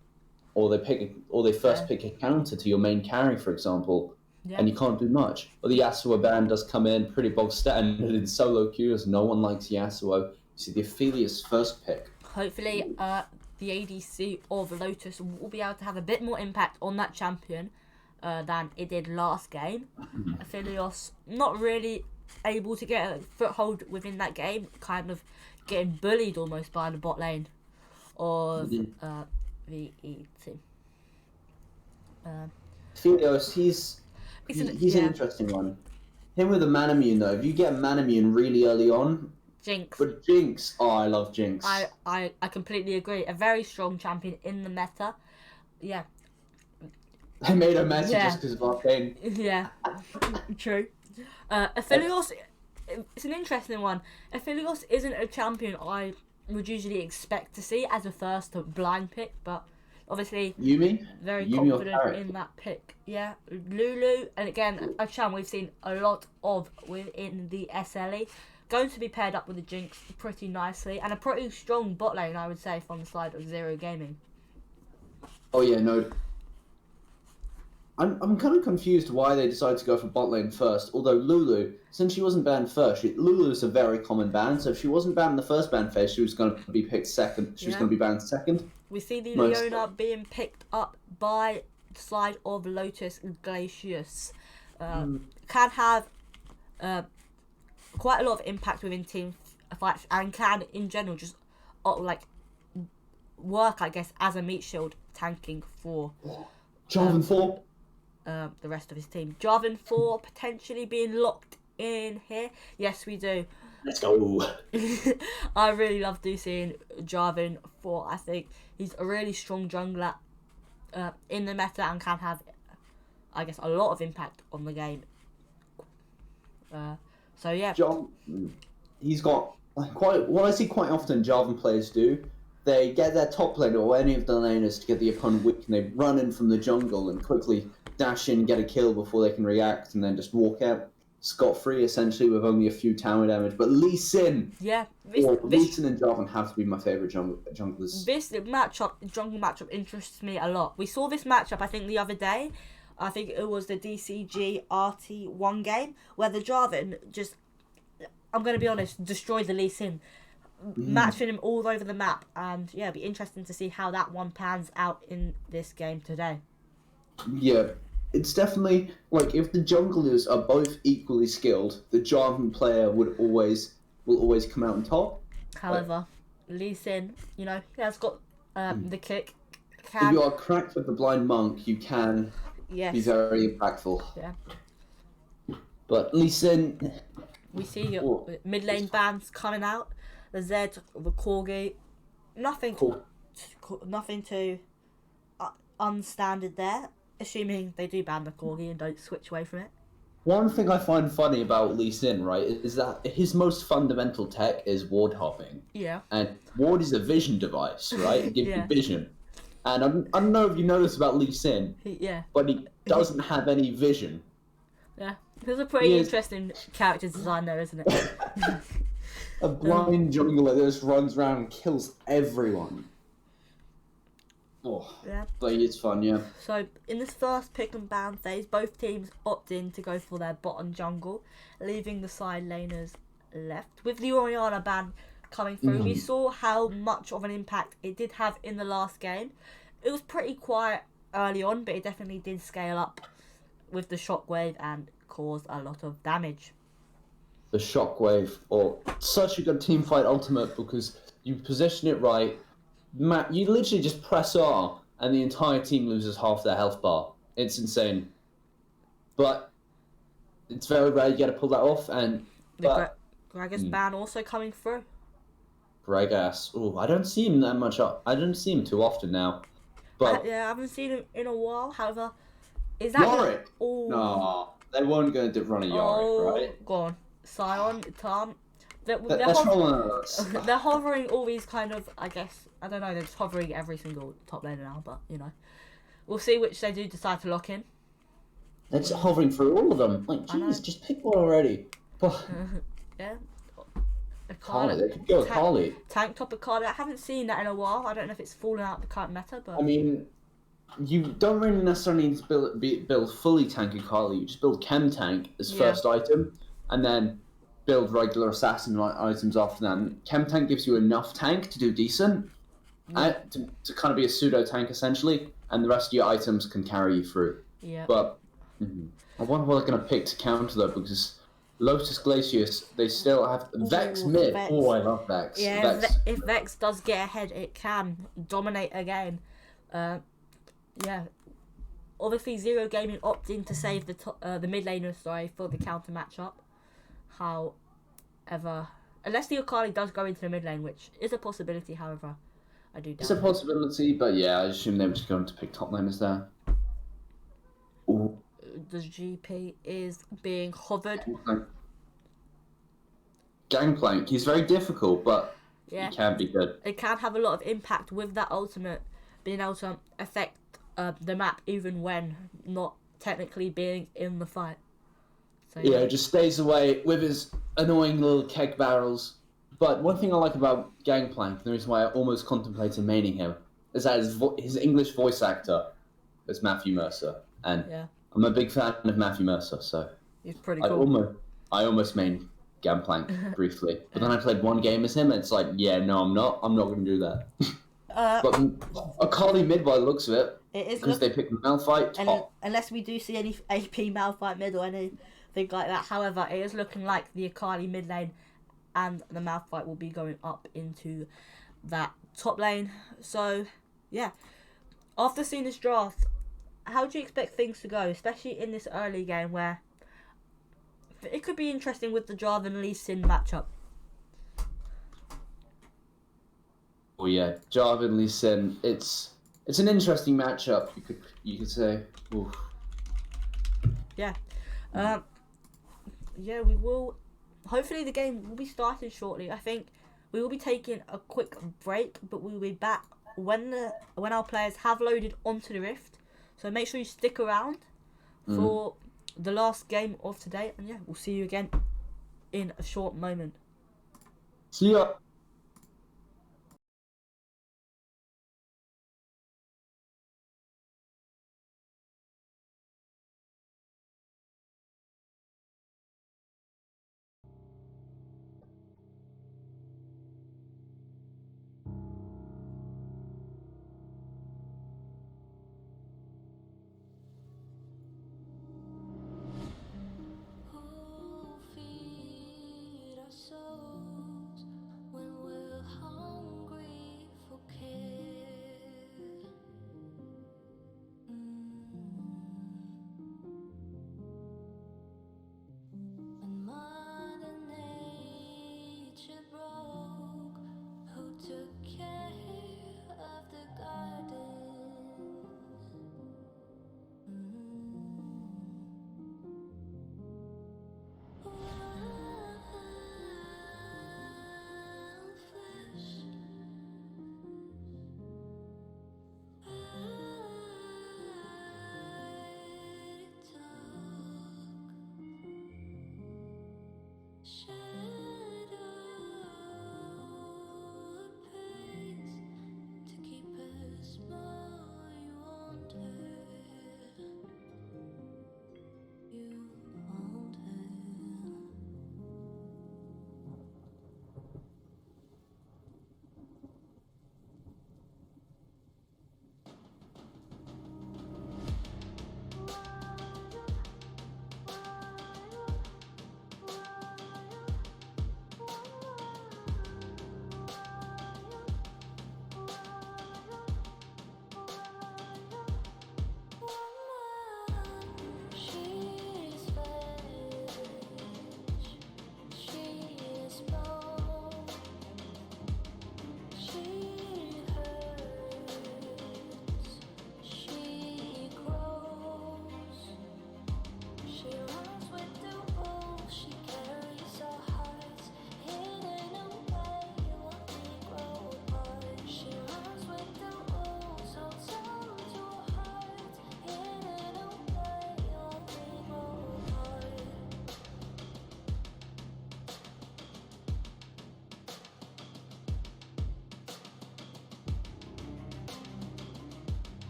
or they first pick a counter to your main carry, for example, and you can't do much. Or the Yasuo ban does come in pretty bog standard in solo queues. No one likes Yasuo. You see the Aphelios first pick. Hopefully, the ADC of Lotus will be able to have a bit more impact on that champion than it did last game. Aphelios not really able to get a foothold within that game, kind of getting bullied almost by the bot lane of the E team. Aphelios, he's an interesting one. Him with a Manamune though, if you get a Manamune really early on, Jinx. But Jinx, I love Jinx. I completely agree. A very strong champion in the meta. Yeah. They made her meta just because of Arcane. Yeah, true. Aphelios, it's an interesting one. Aphelios isn't a champion I would usually expect to see as a first blind pick, but obviously Yumi? very Yumi confident in that pick. Yeah, Lulu, and again, a champ we've seen a lot of within the SLE. Going to be paired up with the Jinx pretty nicely, and a pretty strong bot lane, I would say, from the side of Zero Gaming. Oh yeah, no. I'm kind of confused why they decided to go for bot lane first. Although Lulu, since she wasn't banned first, Lulu is a very common ban. So if she wasn't banned in the first ban phase, she was going to be picked second. She was going to be banned second. We see the Leona being picked up by the side of Lotus Glaucous. Can have quite a lot of impact within team fights and can, in general, just work, I guess, as a meat shield, tanking for Jarvan 4. The rest of his team. Jarvan 4 potentially being locked in here. Yes, we do. Let's go. I really love seeing Jarvan 4. I think he's a really strong jungler in the meta and can have, I guess, a lot of impact on the game. So yeah. He's got quite. What I see quite often Jarvan players do. They get their top laner or any of the laners to get the opponent weak, and they run in from the jungle and quickly dash in, get a kill before they can react, and then just walk out scot-free, essentially, with only a few tower damage. But Lee Sin! Yeah. Lee Sin and Jarvan have to be my favourite junglers. This jungle matchup interests me a lot. We saw this matchup, I think, the other day. I think it was the DCG RT1 game, where the Jarvan just, I'm going to be honest, destroyed the Lee Sin. Matching him all over the map, and yeah, it'll be interesting to see how that one pans out in this game today. Yeah, it's definitely like if the junglers are both equally skilled, the Jarvan player will always come out on top. However, Lee Sin, he has got the kick. If you are cracked with the blind monk, you can be very impactful. Yeah. But Lee Sin, we see your mid lane bans coming out. The Zed, the Corgi, nothing too unstandard there. Assuming they do ban the Corgi and don't switch away from it. One thing I find funny about Lee Sin, right, is that his most fundamental tech is ward hopping. Yeah. And ward is a vision device, right? It gives you vision. And I don't know if you know this about Lee Sin, but he doesn't have any vision. Yeah. There's a pretty interesting character design there, isn't it? A blind jungler that just runs around and kills everyone. Oh, yeah. But it's fun, yeah. So, in this first pick and ban phase, both teams opt in to go for their bottom jungle, leaving the side laners left. With the Orianna ban coming through, we saw how much of an impact it did have in the last game. It was pretty quiet early on, but it definitely did scale up with the shockwave and caused a lot of damage. The shockwave, or such a good teamfight ultimate because you position it right. You literally just press R and the entire team loses half their health bar. It's insane. But it's very rare you get to pull that off. And the Gragas ban also coming through. Gragas, I don't see him that much. I don't see him too often now. But I haven't seen him in a while. However, is that Yorick? No, they weren't going to run a Yorick, right? Go on. Sion, Tom. They're hovering all these kind of, I guess, I don't know, they're just hovering every single top laner now, but, we'll see which they do decide to lock in. They're just hovering through all of them. Like, jeez, just pick one already. Yeah. Carly, they could go with Carly. Tank top Akali. I haven't seen that in a while. I don't know if it's fallen out the current meta, but I mean, you don't really necessarily need to build fully tanky Carly. You just build Chem Tank as first item, and then build regular assassin items after that. And Chem Tank gives you enough tank to do decent, to kind of be a pseudo tank essentially, and the rest of your items can carry you through. yeah. But I wonder what they're going to pick to counter though, because Lotus Glacius, they still have Vex mid. Vex. Oh, I love Vex. Yeah, Vex. if Vex does get ahead, it can dominate again. Yeah. Obviously, Zero Gaming opting to save the mid laner, for the counter matchup. However, unless the Akali does go into the mid lane, which is a possibility, however, I do doubt It's a it. possibility, but yeah, I assume they were just going to pick top laners there. Ooh. The GP is being hovered. Gangplank, he's very difficult, but Yeah. he can be good. It can have a lot of impact with that ultimate being able to affect the map even when not technically being in the fight. So Yeah, just stays away with his annoying little keg barrels. But one thing I like about Gangplank, the reason why I almost contemplated maining him, is that his English voice actor is Matthew Mercer, and yeah, I'm a big fan of Matthew Mercer, so he's pretty I cool. almost mained Gangplank briefly, but then I played one game as him, and it's like, yeah, no, I'm not going to do that. But Akali mid by the looks of it, It is because they picked Malphite top. unless we do see any AP Malphite mid or anything like that. However, it is looking like the Akali mid lane and the Malphite will be going up into that top lane. So, yeah. After seeing this draft, how do you expect things to go, especially in this early game where it could be interesting with the Jarvan and Lee Sin matchup? Oh yeah, Jarvan Lee Sin. It's an interesting matchup. You could say. Oof. Yeah. Yeah, we will. Hopefully, the game will be starting shortly. I think we will be taking a quick break, but we will be back when our players have loaded onto the Rift. So make sure you stick around for the last game of today, and yeah, we'll see you again in a short moment. See ya. Who'll feed our souls when we're hungry for care? When Mother Nature broke, who took care of the garden?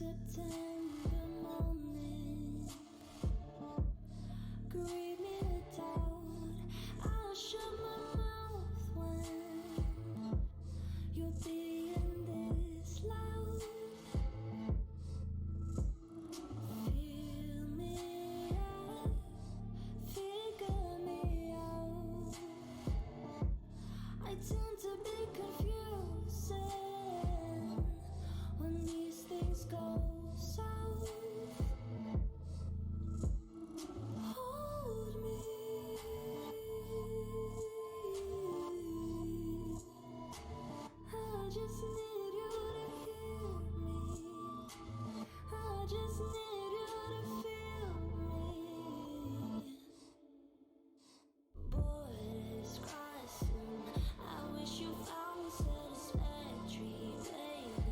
September morning. Grieve me without. I'll shut my mouth when you're being this loud. Feel me out, figure me out. I tend to be confusing when these things go south. Hold me. I just need you to hear me. I just need you to feel me. Borders crossing. I wish you found me satisfactory, baby.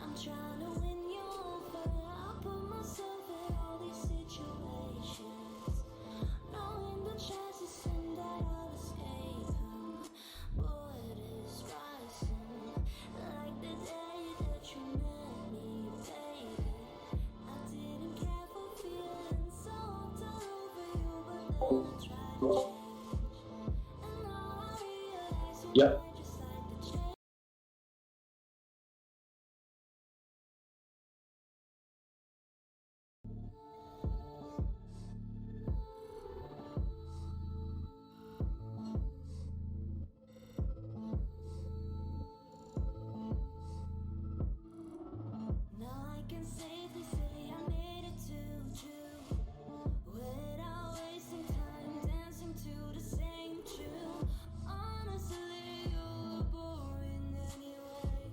I'm trying to win you over. I put myself in all these situations, knowing the chances and that I'll escape them. Borders rising, like the day that you met me, baby. I didn't care for feeling so all over you, but then I tried to change. And now I realize you Yep. might just like the change. Now I can safely say I made it to June without wasting time dancing to the same tune. Honestly, you were boring anyway.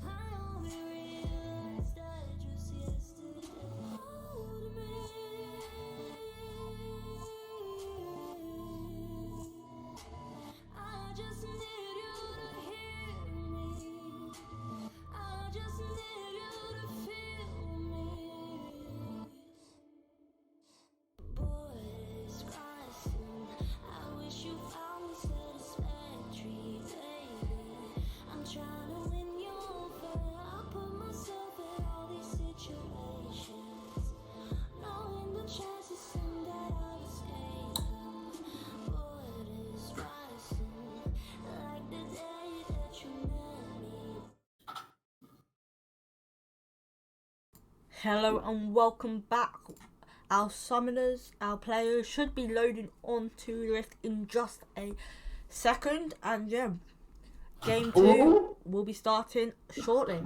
I only realized that just yesterday. Hold me. I just need you to hear me. I just need you to feel me. Borders crossing. I wish you found me satisfactory, baby. I'm trying to win you over. I put myself in all these situations, knowing the chances and that I'll escape them. Borders rising, like the day that you met me. Hello and welcome back. Our summoners, our players should be loading onto the Rift in just a second, and yeah, game 2 will be starting shortly.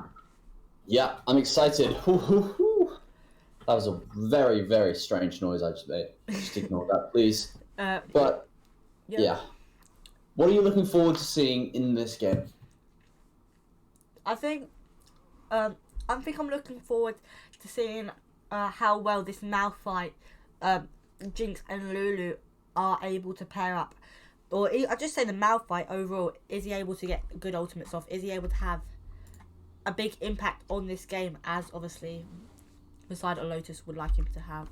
Yeah, I'm excited. That was a very, very strange noise I just made. Just ignore that, please. But, yeah. What are you looking forward to seeing in this game? I think I'm looking forward to seeing how well this Malphite, Jinx and Lulu are able to pair up. Or I just say the Malphite overall, is he able to get good ultimates off? Is he able to have a big impact on this game, as obviously Poseidon Lotus would like him to have?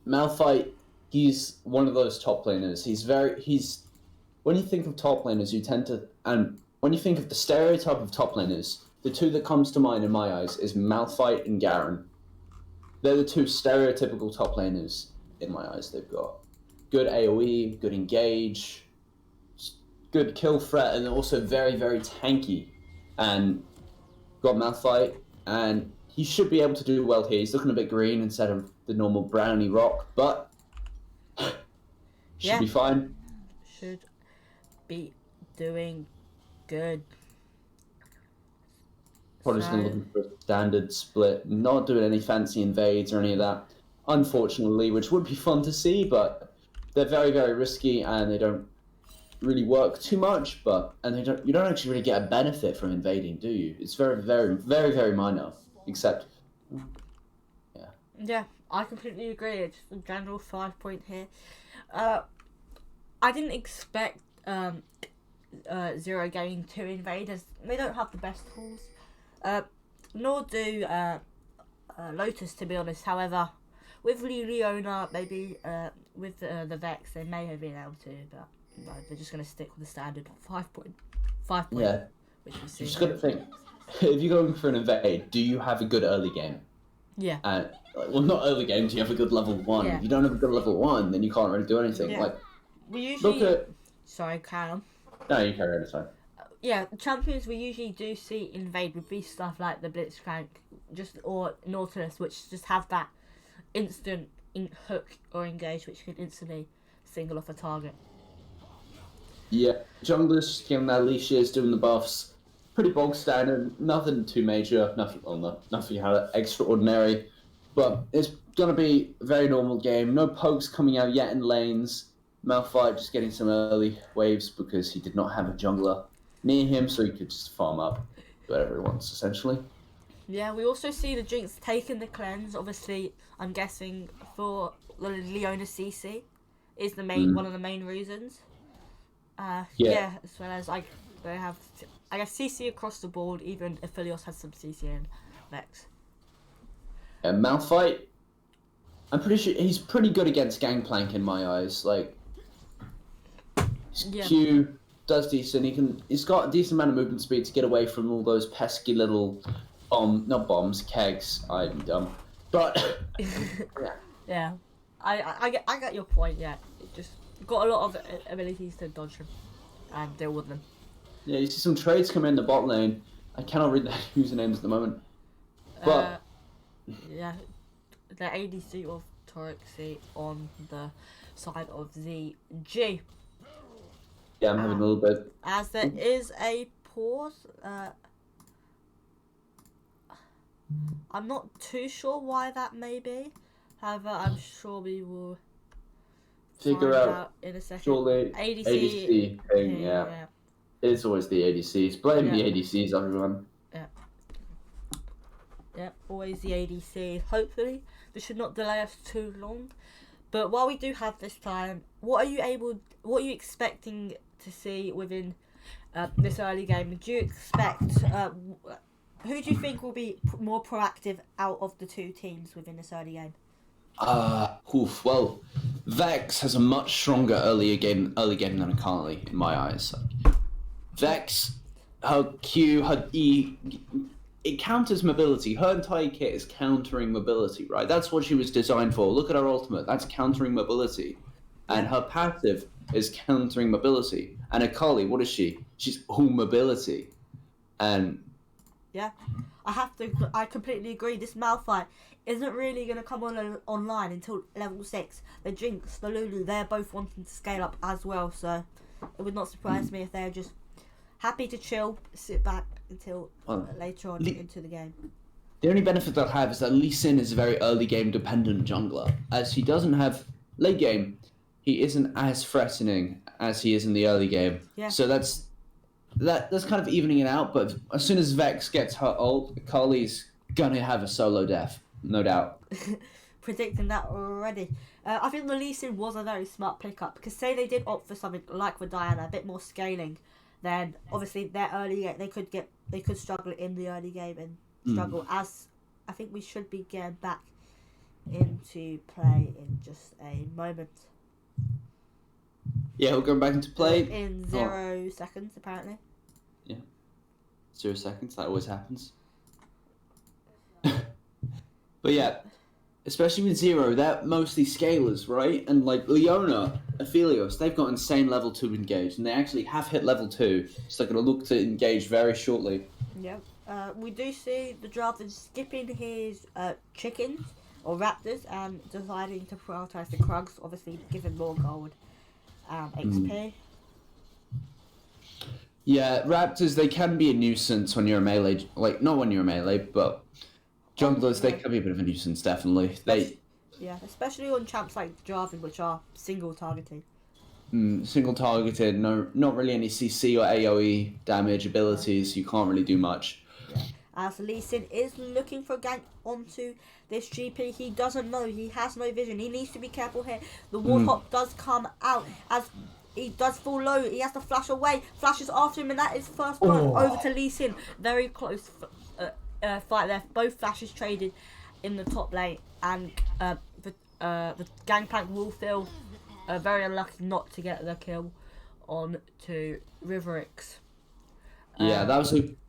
Malphite, he's one of those top laners. When you think of top laners, you tend to, and when you think of the stereotype of top laners, the two that comes to mind in my eyes is Malphite and Garen. They're the two stereotypical top laners in my eyes. They've got good AoE, good engage, good kill threat, and also very, very tanky. And got Malphite, and he should be able to do well here. He's looking a bit green instead of the normal browny rock, but should be fine. Should be doing good. Probably just going to look for a standard split, not doing any fancy invades or any of that, unfortunately, which would be fun to see, but they're very, very risky and they don't really work too much, and you don't actually really get a benefit from invading, do you? It's very, very, very, very minor, except, yeah. Yeah, I completely agree. It's a general 5 point here. I didn't expect Zero Gaming to invade, as they don't have the best tools. Nor do Lotus, to be honest. However, with Leona, maybe with the Vex, they may have been able to, but no, they're just going to stick with the standard 5 point. Yeah. Which we see. You just got to think, if you're going for an invade, do you have a good early game? Yeah. Well, not early game. Do you have a good level 1? Yeah. If you don't have a good level 1, then you can't really do anything. Yeah. Like, We usually. look at. Sorry, carry on. No, you carry on. It's fine. Yeah, champions we usually do see invade would be stuff like the Blitzcrank, or Nautilus, which just have that instant hook or engage, which can instantly single off a target. Yeah, junglers giving their leashes, doing the buffs, pretty bog standard. Nothing too major. Nothing extraordinary. But it's gonna be a very normal game. No pokes coming out yet in lanes. Malphite just getting some early waves because he did not have a jungler near him, so he could just farm up whatever he wants, essentially. Yeah, we also see the Jinx taking the cleanse. Obviously, I'm guessing for the Leona CC is the main one of the main reasons. Yeah, as well as they have, I guess, CC across the board. Even Aphelios has some CC in Vex. And Malphite, I'm pretty sure he's pretty good against Gangplank in my eyes. Like, his Q does decent. He's got a decent amount of movement speed to get away from all those pesky little not bombs, kegs. I'm dumb, but yeah, I get your point. Yeah, it just got a lot of abilities to dodge them and deal with them. Yeah, you see some trades come in the bot lane. I cannot read the usernames at the moment, but yeah, the ADC of Torixie on the side of the G. Yeah, I'm having a little bit. As there is a pause, I'm not too sure why that may be. However, I'm sure we will figure find out in a second. Surely ADC thing, yeah. It's always the ADCs. Blame the ADCs, everyone. Yeah, always the ADC. Hopefully, this should not delay us too long. But while we do have this time, what are you expecting to see within this early game? Do you expect who do you think will be more proactive out of the two teams within this early game? Well, Vex has a much stronger early game than Akali in my eyes. Vex, her Q, her E, it counters mobility. Her entire kit is countering mobility, right? That's what she was designed for. Look at her ultimate. That's countering mobility. And her passive is countering mobility. And Akali, what is she? She's all mobility. And yeah, I completely agree. This Malphite isn't really going to come online until level 6. The Jinx, the Lulu, they're both wanting to scale up as well. So it would not surprise me if they're just happy to chill, sit back until later on into the game. The only benefit they'll have is that Lee Sin is a very early game dependent jungler. As he doesn't have late game, he isn't as threatening as he is in the early game. Yeah. So that's kind of evening it out, but as soon as Vex gets her ult, Akali's gonna have a solo death, no doubt. Predicting that already. I think the Lee Sin was a very smart pickup, because say they did opt for something like with Diana, a bit more scaling, then obviously their early game, they could struggle in the early game and struggle, as I think we should be getting back into play in just a moment. Yeah, we'll go back into play. In 0 seconds, apparently. Yeah. 0 seconds, that always happens. But yeah, especially with Zero, they're mostly scalers, right? And like Leona, Aphelios, they've got insane level 2 engage, and they actually have hit level 2, so they're going to look to engage very shortly. Yep. We do see the Draven skipping his chickens, or raptors, and deciding to prioritise the Krugs, obviously giving more gold and XP. Yeah, raptors, they can be a nuisance when you're a melee, like, not when you're a melee, but junglers, they can be a bit of a nuisance, definitely. Yeah, especially on champs like Draven, which are single targeted. Single targeted, not really any CC or AoE damage abilities, you can't really do much. Yeah. As Lee Sin is looking for a gank onto this GP, he doesn't know, he has no vision, he needs to be careful here. The Warthog does come out as he does fall low, he has to flash away, flashes after him, and that is first blood over to Lee Sin. Very close fight there, both flashes traded in the top lane, and the Gangplank will feel very unlucky not to get the kill on to Riverix. Yeah,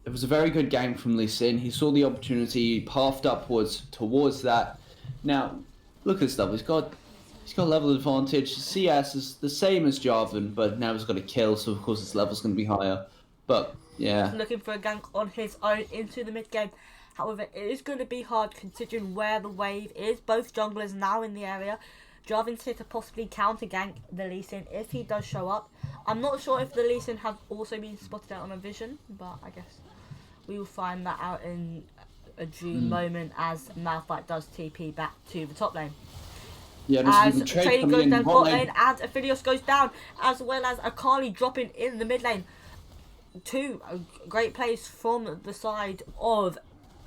it was a very good gank from Lee Sin. He saw the opportunity, pathed upwards towards that. Now, look at this stuff. He's got level advantage. CS is the same as Jarvan, but now he's got a kill, so of course his level's going to be higher. But yeah, Looking for a gank on his own into the mid game. However, it is going to be hard considering where the wave is. Both junglers now in the area. Jarvan's here to possibly counter gank the Lee Sin if he does show up. I'm not sure if the Lee Sin has also been spotted out on a vision, but I guess we will find that out in a due moment as Malphite does TP back to the top lane. yeah. As There's a Trading coming goes in down bot bot lane. lane and Aphelios goes down, as well as Akali dropping in the mid lane. Two great plays from the side of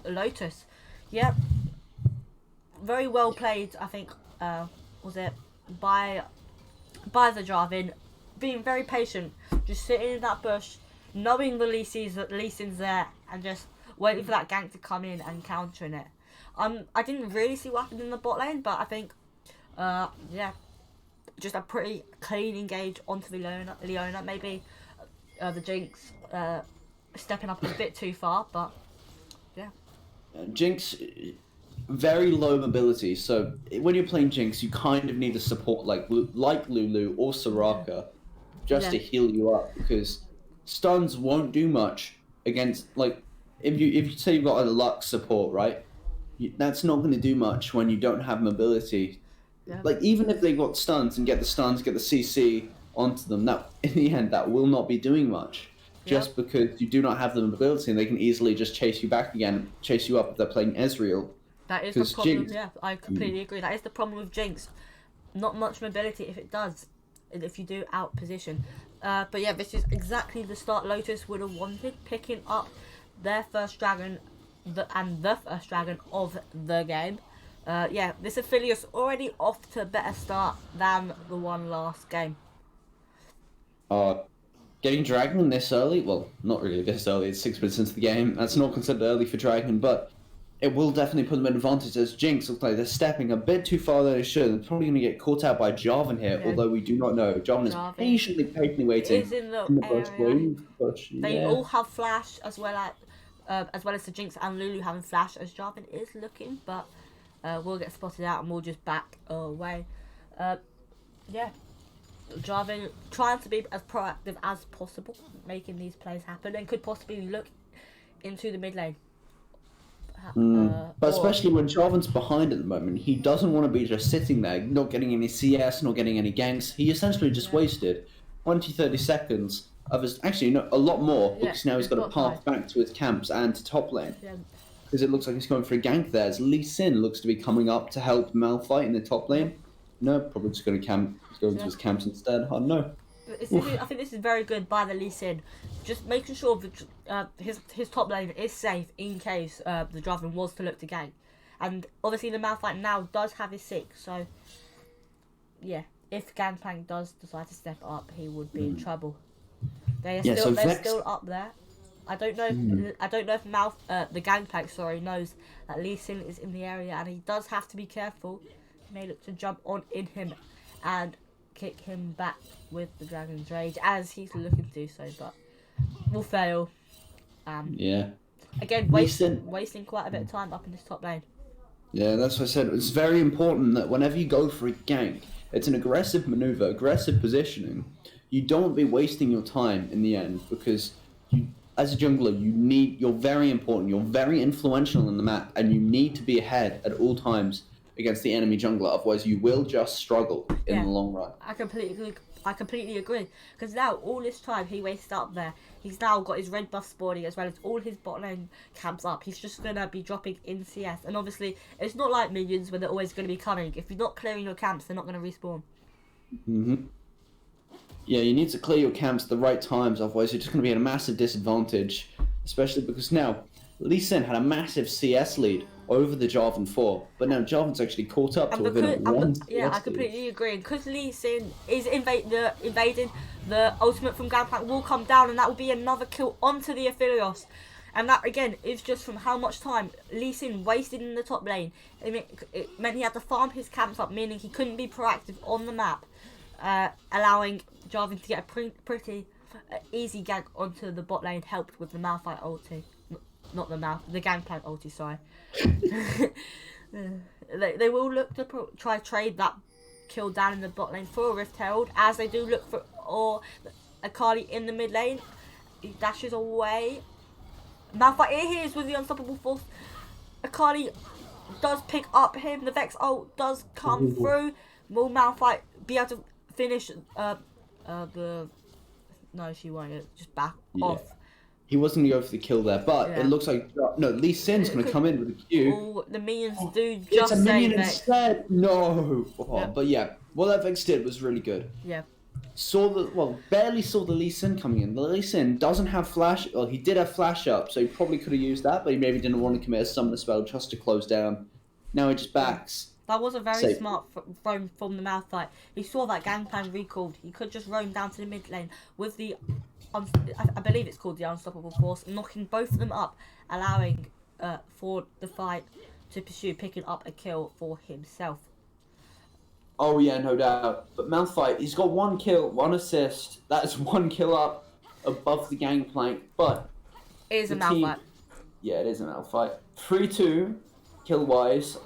Lotus. Yep, very well played. I think was it by the Jarvan, being very patient, just sitting in that bush, knowing the Lee Sin's there, and just waiting for that gank to come in and countering it. I didn't really see what happened in the bot lane, but I think yeah, just a pretty clean engage onto the Leona. Maybe the Jinx stepping up a bit too far, but yeah. Jinx, very low mobility. So when you're playing Jinx, you kind of need a support like Lulu or Soraka, just to heal you up, because stuns won't do much against, like, if you say you've got a Lux support, right? That's not going to do much when you don't have mobility. Yeah. Like, even if they got stuns and get the CC onto them, that in the end that will not be doing much. Just because you do not have the mobility, and they can easily just chase you back again, chase you up if they're playing Ezreal. That is the problem. Jinx, Yeah, I completely agree. That is the problem with Jinx. Not much mobility if it does, if you do out position. But yeah, this is exactly the start Lotus would have wanted, picking up their first dragon, the first dragon of the game. Yeah, this Aphelios already off to a better start than the one last game. Getting Dragon this early, well, not really this early, it's 6 minutes into the game. That's not considered early for Dragon, but it will definitely put them at advantage, as Jinx looks like they're stepping a bit too far than they should. They're probably going to get caught out by Jarvan here, although we do not know. Jarvan is patiently waiting is in the first area. wave. They all have flash, as well as the Jinx and Lulu having flash, as Jarvan is looking, but we'll get spotted out and we'll just back away. Yeah. Jarvan trying to be as proactive as possible, making these plays happen, and could possibly look into the mid lane. But especially when Jarvan's behind at the moment, he doesn't want to be just sitting there, not getting any CS, not getting any ganks. He essentially just wasted 20-30 seconds of his, actually no, a lot more, because now he's got to path back to his camps and to top lane. Because it looks like he's going for a gank there, as Lee Sin looks to be coming up to help Malphite in the top lane. No, probably just going to go into his camps instead. I don't know. I think this is very good by the Lee Sin, just making sure that his top lane is safe in case the Jarvan was to look to gank, and obviously the Malphite now does have his 6, so yeah, if Gangplank does decide to step up, he would be in trouble. They're still up there. I don't know. I don't know if the Gangplank knows that Lee Sin is in the area, and he does have to be careful. He may look to jump on in him and kick him back with the Dragon's Rage, as he's looking to do so, but will fail. Again, wasting quite a bit of time up in this top lane. Yeah, that's what I said. It's very important that whenever you go for a gank, it's an aggressive maneuver, aggressive positioning. You don't be wasting your time in the end, because you, as a jungler, you're very important, you're very influential in the map, and you need to be ahead at all times against the enemy jungler, otherwise you will just struggle in the long run. I completely agree, because now all this time he wasted up there, he's now got his red buff spawning as well as all his bot lane camps up. He's just going to be dropping in CS, and obviously it's not like minions where they're always going to be coming. If you're not clearing your camps, they're not going to respawn. Yeah, you need to clear your camps at the right times, otherwise you're just going to be at a massive disadvantage, especially because now Lee Sin had a massive CS lead over the Jarvan 4, but now Jarvan's actually caught up to within one CS Yeah, I completely agree. And because Lee Sin is invading, the ultimate from Gangplank will come down, and that will be another kill onto the Aphelios. And that, again, is just from how much time Lee Sin wasted in the top lane. It meant he had to farm his camps up, meaning he couldn't be proactive on the map, allowing Jarvan to get a pretty easy gank onto the bot lane helped with the Malphite ulti. Not the Gangplank ulti, sorry. They will look to try trade that kill down in the bot lane for a Rift Herald, as they do look for Akali in the mid lane. He dashes away. Malphite here is with the unstoppable force. Akali does pick up him. The Vex ult does come through. Will Malphite be able to finish the... No, she won't. Just back off. He wasn't going to go for the kill there, but it looks like... No, Lee Sin's going to come in with a Q. Oh, the minions do just it's a minion Vex. instead! No! But yeah, what that Vex did was really good. Yeah. Barely saw the Lee Sin coming in. The Lee Sin doesn't have flash... Well, he did have flash up, so he probably could have used that, but he maybe didn't want to commit a summon spell just to close down. Now he just backs. That was a very smart roam from the Malphite. He saw that Gangplank recalled. He could just roam down to the mid lane with the... I believe it's called the Unstoppable Force, knocking both of them up, allowing for the fight to pursue, picking up a kill for himself. Oh yeah, no doubt. But Malphite, he's got 1 kill, 1 assist. That is 1 kill up above the Gangplank, but... It is a Malphite. Yeah, it is a Malphite. 3-2, kill-wise.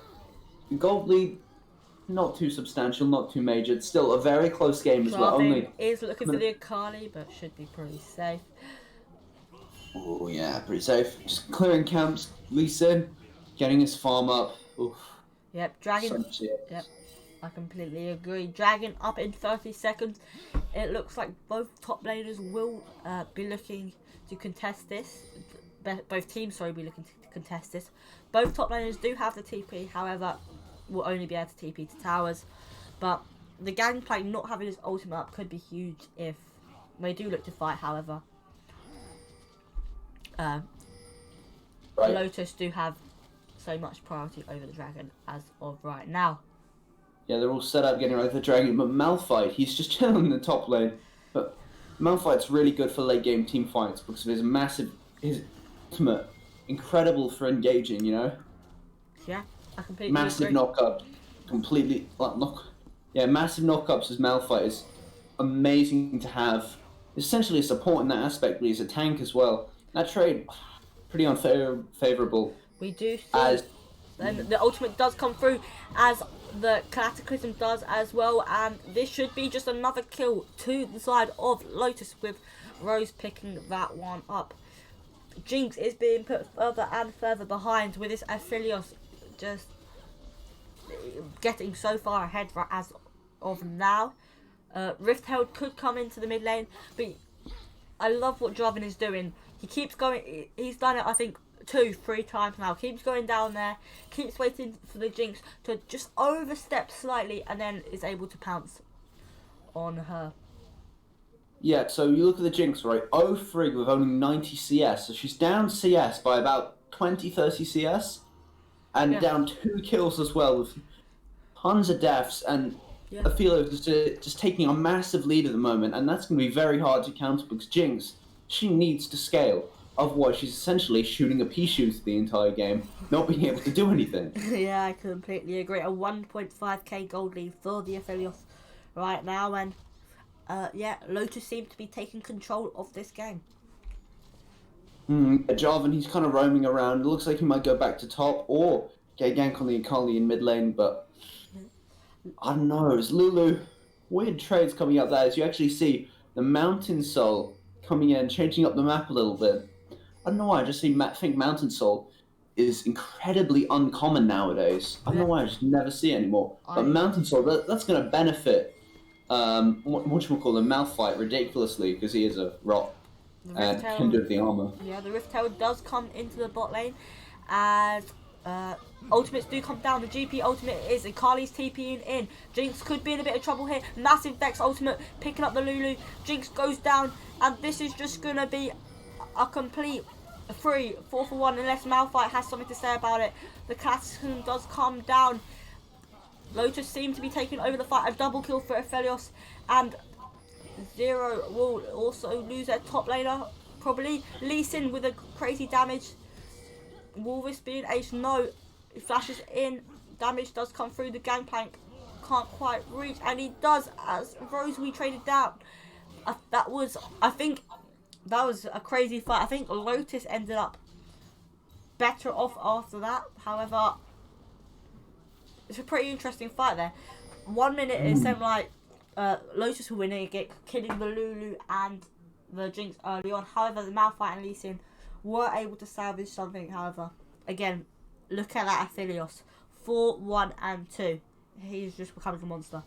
Gold lead, not too substantial, not too major. It's still a very close game as well. Only is looking for the Akali, but should be pretty safe. Oh yeah, pretty safe. Just clearing camps, Lee Sin, getting his farm up. Oof. Yep, Dragon. Yep, I completely agree. Dragon up in 30 seconds. It looks like both top laners will be looking to contest this. Both teams, sorry, be looking to contest this. Both top laners do have the TP, however, will only be able to TP to towers. But the Gangplank not having his ultimate up could be huge if they do look to fight, however. Lotus do have so much priority over the Dragon as of right now. Yeah, they're all set up getting ready for the Dragon, but Malphite, he's just chilling in the top lane. But Malphite's really good for late game team fights because of his ultimate, incredible for engaging, you know? Yeah, I completely massive agree. knockup, massive knockups as Malphite is amazing to have. Essentially a support in that aspect, but he's a tank as well. That trade, pretty unfavorable. We do see the ultimate does come through as the Cataclysm does as well, and this should be just another kill to the side of Lotus with Rose picking that one up. Jinx is being put further and further behind with this Aphelios just getting so far ahead as of now. Rift Herald could come into the mid lane, but I love what Jarvan is doing. He keeps going, he's done it I think 2-3 times now, keeps going down there, keeps waiting for the Jinx to just overstep slightly and then is able to pounce on her. Yeah, so you look at the Jinx, right? 0-3 with only 90 CS, so she's down CS by about 20-30 CS, and down 2 kills as well with tons of deaths, and Aphelios is just taking a massive lead at the moment, and that's going to be very hard to counter because Jinx, she needs to scale. Otherwise, she's essentially shooting a pea shoot the entire game, not being able to do anything. Yeah, I completely agree. A 1.5k gold lead for the Aphelios right now, and Lotus seems to be taking control of this game. Jarvan, he's kind of roaming around. It looks like he might go back to top or get gank on the Akali in mid lane, but I don't know. It's Lulu. Weird trades coming up there as you actually see the Mountain Soul coming in, changing up the map a little bit. I don't know why, I just think Mountain Soul is incredibly uncommon nowadays. I don't know why, I just never see it anymore. But Mountain Soul, that's going to benefit, whatchamacallit, Malphite ridiculously, because he is a rock and can do the armor. Yeah, the Rift Herald does come into the bot lane as ultimates do come down. The GP ultimate is Akali's TPing in. Jinx could be in a bit of trouble here. Massive Vex ultimate picking up the Lulu. Jinx goes down, and this is just going to be a complete 4-for-1 unless Malphite has something to say about it. The Cataclysm does come down. Lotus seem to be taking over the fight. A double kill for Aphelios, and Zero will also lose their top laner, probably. Lee Sin with a crazy damage. Wolvis being ace, no. He flashes in. Damage does come through. The Gangplank can't quite reach, and he does as Rose we traded down. I think that was a crazy fight. I think Lotus ended up better off after that. However, it's a pretty interesting fight there. 1 minute it seemed like Lotus were winning, killing the Lulu and the Jinx early on. However, the Malphite and Lee Sin were able to salvage something. However, again, look at that Aphelios. 4, 1, and 2. He's just becoming a monster.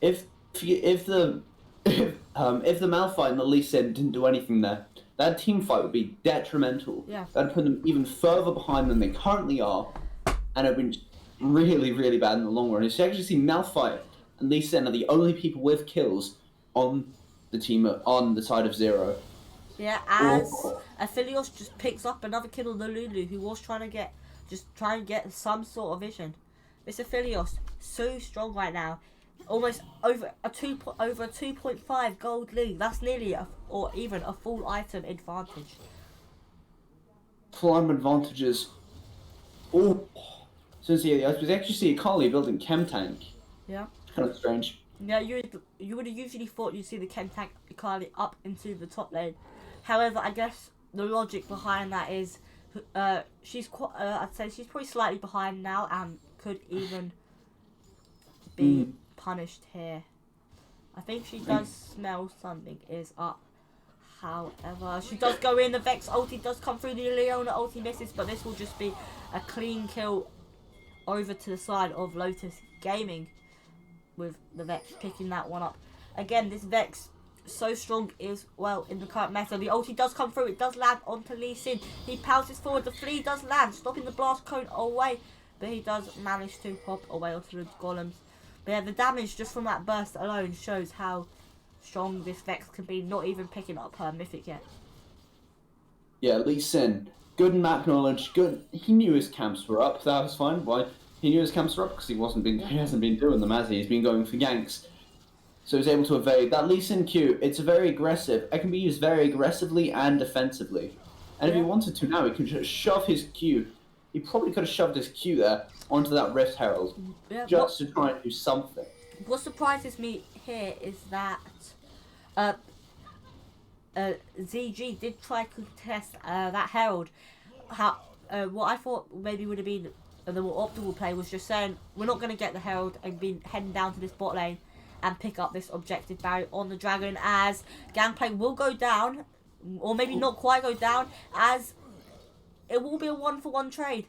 If the Malphite and the Lee Sin didn't do anything there, that team fight would be detrimental. Yeah. That'd put them even further behind than they currently are, and it'd been really, really bad in the long run. You should actually see Malphite and Lee Sin are the only people with kills on the team on the side of Zero. Yeah, as Aphelios just picks up another kill on the Lulu, who was trying to get some sort of vision. This Aphelios so strong right now, almost over a 2.5 gold lead. That's nearly or even a full item advantage. Full item advantages. Oh, since I was actually see Akali building Chem Tank. Yeah. It's kind of strange. Yeah, you would have usually thought you'd see the Chem Tank Akali up into the top lane. However, I guess the logic behind that is, she's quite. I'd say she's probably slightly behind now and could even be punished here. I think she does smell something is up. However, she does go in. The Vex ulti does come through. The Leona ulti misses, but this will just be a clean kill over to the side of Lotus Gaming, with the Vex picking that one up. Again, this Vex so strong is well in the current meta. The ulti does come through. It does land onto Lee Sin. He pounces forward. The flea does land, stopping the blast cone away, but he does manage to pop away onto the golems. But yeah, the damage just from that burst alone shows how strong this Vex can be, not even picking up her mythic yet. Yeah, Lee Sin, good map knowledge, good. He knew his camps were up. That was fine. Why? He knew his camps were up because he hasn't been doing them, as he's been going for ganks. So he's able to evade that Lee Sin Q. It's very aggressive. It can be used very aggressively and defensively. And if he wanted to now, he could just shove his Q. He probably could have shoved his Q there onto that Rift Herald, just to try and do something. What surprises me here is that ZG did try to contest that Herald. What I thought maybe would have been the more optimal play was just saying, we're not going to get the Herald and be heading down to this bot lane and pick up this objective barrier on the Dragon, as Gangplank will go down, or maybe not quite go down, as it will be a 1-for-1 trade.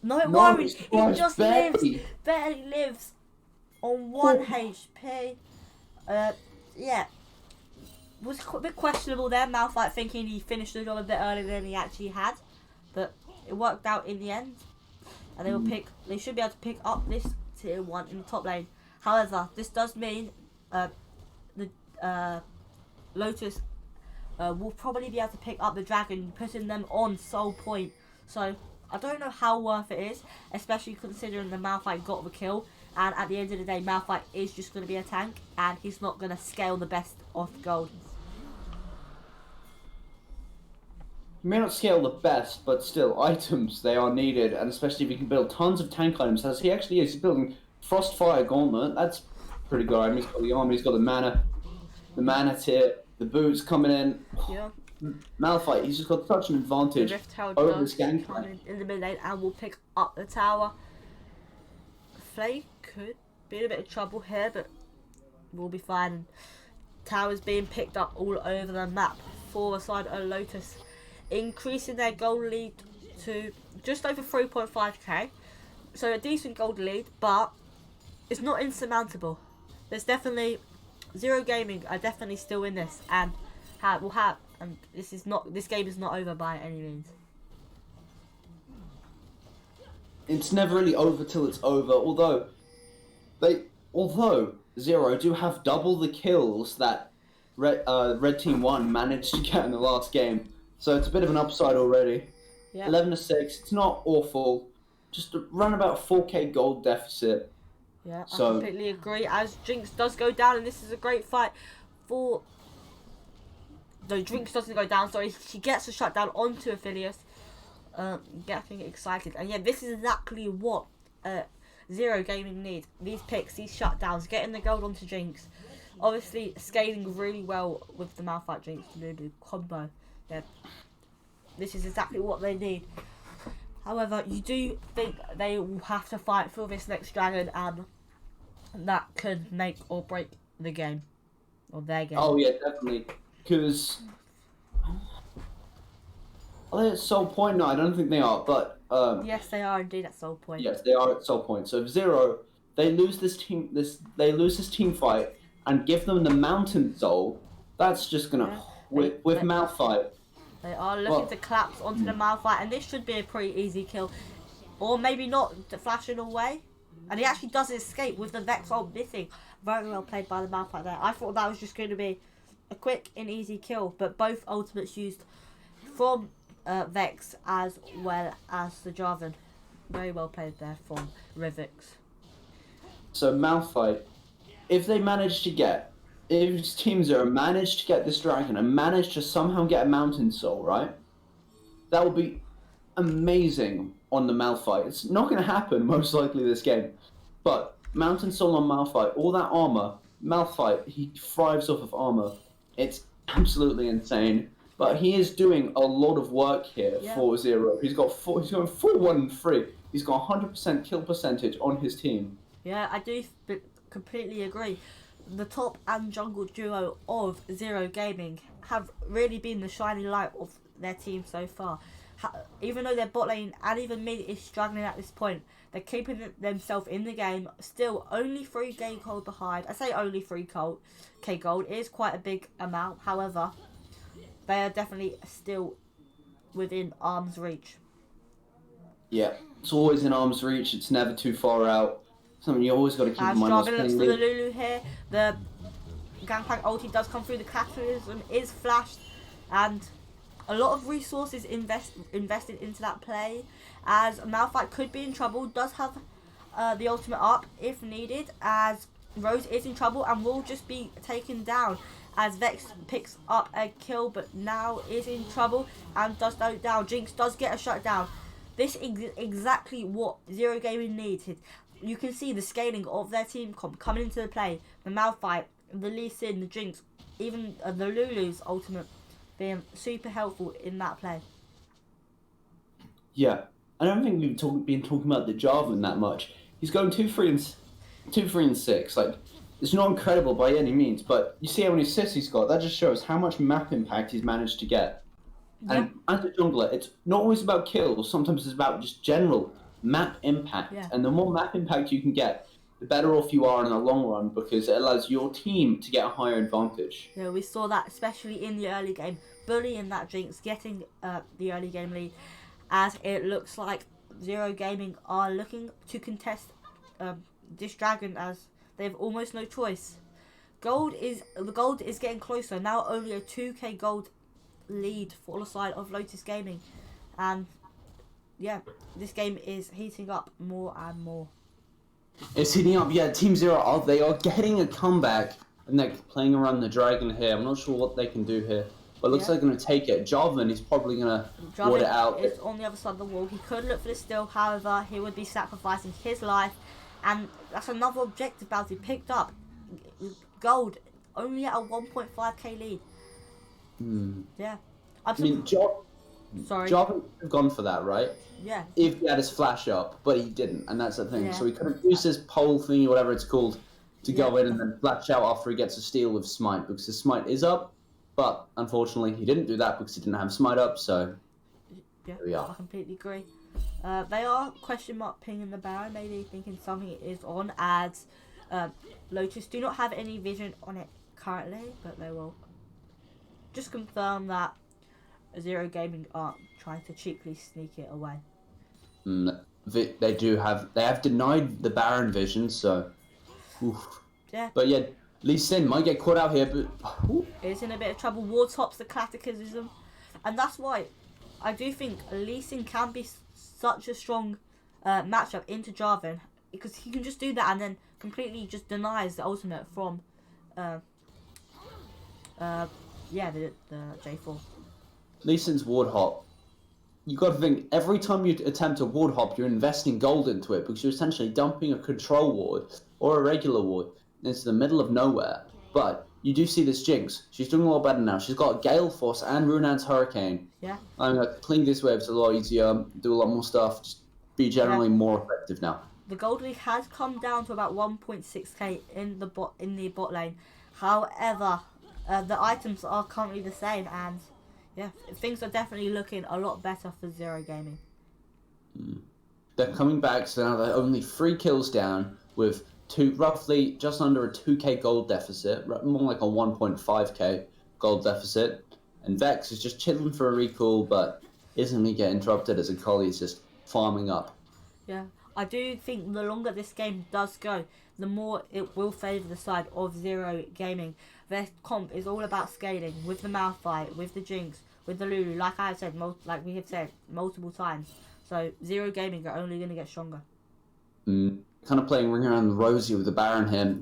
No, it won't. He just barely lives on 1 HP. Yeah. Was a bit questionable there, Malphite thinking he finished the job a bit earlier than he actually had. But it worked out in the end. And they should be able to pick up this tier 1 in the top lane. However, this does mean the Lotus will probably be able to pick up the Dragon, putting them on soul point. So I don't know how worth it is, especially considering the Malphite got the kill, and at the end of the day, Malphite is just going to be a tank, and he's not going to scale the best off gold. He may not scale the best, but still, items, they are needed, and especially if you can build tons of tank items, as he actually is. He's building Frostfire Gauntlet, that's pretty good item. He's got the armor, he's got the mana tier, the boots coming in. Yeah. Malphite, he's just got such an advantage over this Gangplank. In the mid lane and will pick up the tower. Flay could be in a bit of trouble here, but we'll be fine. Towers being picked up all over the map for the side of Lotus, increasing their gold lead to just over 3.5k. So a decent gold lead, but it's not insurmountable. There's definitely Zero Gaming are definitely still in this, and and this game is not over by any means. It's never really over till it's over. Although Zero do have double the kills that Red Team 1 managed to get in the last game, so it's a bit of an upside already. Yeah. 11-6. It's not awful. Just run about 4k gold deficit. Yeah, I completely agree. As Jinx does go down, and this is a great fight for. No, Jinx doesn't go down. Sorry, she gets a shutdown onto Aphelios. Getting excited, and yeah, this is exactly what Zero Gaming needs. These picks, these shutdowns, getting the gold onto Jinx, obviously scaling really well with the Malphite Jinx Lulu combo. Yeah, this is exactly what they need. However, you do think they will have to fight for this next dragon, and that could make or break the game, or their game. Oh yeah, definitely. Because are they at Soul Point? No, I don't think they are. But Yes, they are indeed at Soul Point. yes, they are at Soul Point. So if Zero, they lose this team fight and give them the Mountain Soul, that's just gonna Yeah. with Malphite. They are looking to collapse onto the Malphite, and this should be a pretty easy kill. Or maybe not, to flash it away. And he actually does escape with the Vex ult missing. Very well played by the Malphite there. I thought that was just going to be a quick and easy kill, but both ultimates used from Vex as well as the Jarvan. Very well played there from Rivix. So Malphite, if Team Zero managed to get this dragon and managed to somehow get a Mountain Soul, right? That would be amazing on the Malphite. It's not going to happen most likely this game, but Mountain Soul on Malphite, all that armor, Malphite, he thrives off of armor. It's absolutely insane. But he is doing a lot of work here for Zero. He's going 4-1-3. He's got 100% kill percentage on his team. Yeah, I do completely agree. The top and jungle duo of Zero Gaming have really been the shining light of their team so far. Even though their bot lane and even mid is struggling at this point, they're keeping themselves in the game. Still only 3k gold behind. I say only 3k gold. It is quite a big amount. However, they are definitely still within arm's reach. Yeah, it's always in arm's reach. It's never too far out. Something you always got to keep in mind. Jarvan looks for the Lulu here. The Gangplank ulti does come through. The Cataclysm is flashed, and a lot of resources invested into that play, as Malphite could be in trouble. Does have the ultimate up if needed, as Rose is in trouble and will just be taken down, as Vex picks up a kill but now is in trouble and does go down. Jinx does get a shutdown. This is exactly what Zero Gaming needed. You can see the scaling of their team comp coming into the play. The Malphite, the Lee Sin, the Jinx, even the Lulu's ultimate being super helpful in that play. Yeah, I don't think we've been talking about the Jarvan that much. He's going 2-3-6. Like, it's not incredible by any means, but you see how many assists he's got. That just shows how much map impact he's managed to get. Yeah. And as a jungler, it's not always about kills. Sometimes it's about just general map impact. Yeah. And the more map impact you can get, the better off you are in the long run, because it allows your team to get a higher advantage. Yeah, we saw that especially in the early game, bullying that Jinx, getting the early game lead, as it looks like Zero Gaming are looking to contest this dragon, as they have almost no choice. The gold is getting closer now. Only a 2k gold lead for the side of Lotus Gaming, and yeah, this game is heating up more and more. It's heating up. Yeah, Team Zero, they are getting a comeback, and they're playing around the dragon here. I'm not sure what they can do here, but it looks like they're going to take it. Jarvan is probably going to ward it out. Is on the other side of the wall. He could look for this still, however, he would be sacrificing his life, and that's another objective bounty picked up. Gold, only at a 1.5k lead. Yeah. I mean, Sorry. Jarvan would have gone for that, right? Yeah. If he had his flash up, but he didn't, and that's the thing. Yeah. So he could have used his pole thingy, whatever it's called, to go in and then flash out after he gets a steal with Smite, because his Smite is up, but unfortunately he didn't do that because he didn't have Smite up, so Yeah, here we are. I completely agree. They are question mark pinging the Baron, maybe thinking something is on, as Lotus do not have any vision on it currently, but they will just confirm that Zero Gaming aren't trying to cheaply sneak it away. They have denied the Baron vision, so oof. Yeah. But yeah, Lee Sin might get caught out here, but Is in a bit of trouble. Ward tops the Cataclysm, and that's why I do think Lee Sin can be such a strong matchup into Jarvan, because he can just do that and then completely just denies the ultimate from the J4. Lee Sin's ward hop. You got to think, every time you attempt a ward hop, you're investing gold into it, because you're essentially dumping a control ward or a regular ward into the middle of nowhere. But you do see this Jinx. She's doing a lot better now. She's got Gale Force and Runan's Hurricane. Yeah. I mean, like, clean these waves a lot easier, do a lot more stuff, just be generally more effective now. The gold league has come down to about 1.6k in the bot lane. However, the items are currently the same, and yeah, things are definitely looking a lot better for Zero Gaming. They're coming back, so now they're only 3 kills down with roughly just under a 2k gold deficit, more like a 1.5k gold deficit. And Vex is just chilling for a recall, but isn't going to get interrupted as Akali is just farming up. Yeah, I do think the longer this game does go, the more it will favour the side of Zero Gaming. Their comp is all about scaling with the Malphite, with the Jinx, with the Lulu, like I said, like we have said multiple times. So Zero Gaming are only going to get stronger. Kind of playing ring around the rosy with the Baron here.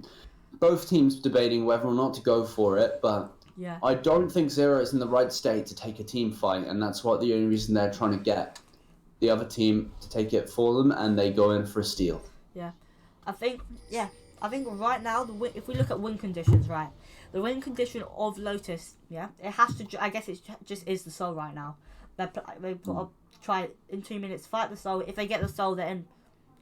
Both teams debating whether or not to go for it, but yeah, I don't think Zero is in the right state to take a team fight, and that's what the only reason they're trying to get the other team to take it for them, and they go in for a steal. Yeah, I think right now if we look at win conditions, right, the win condition of Lotus, yeah, it has to. I guess it just is the soul right now. They've got to try in 2 minutes, fight the soul. If they get the soul, they're in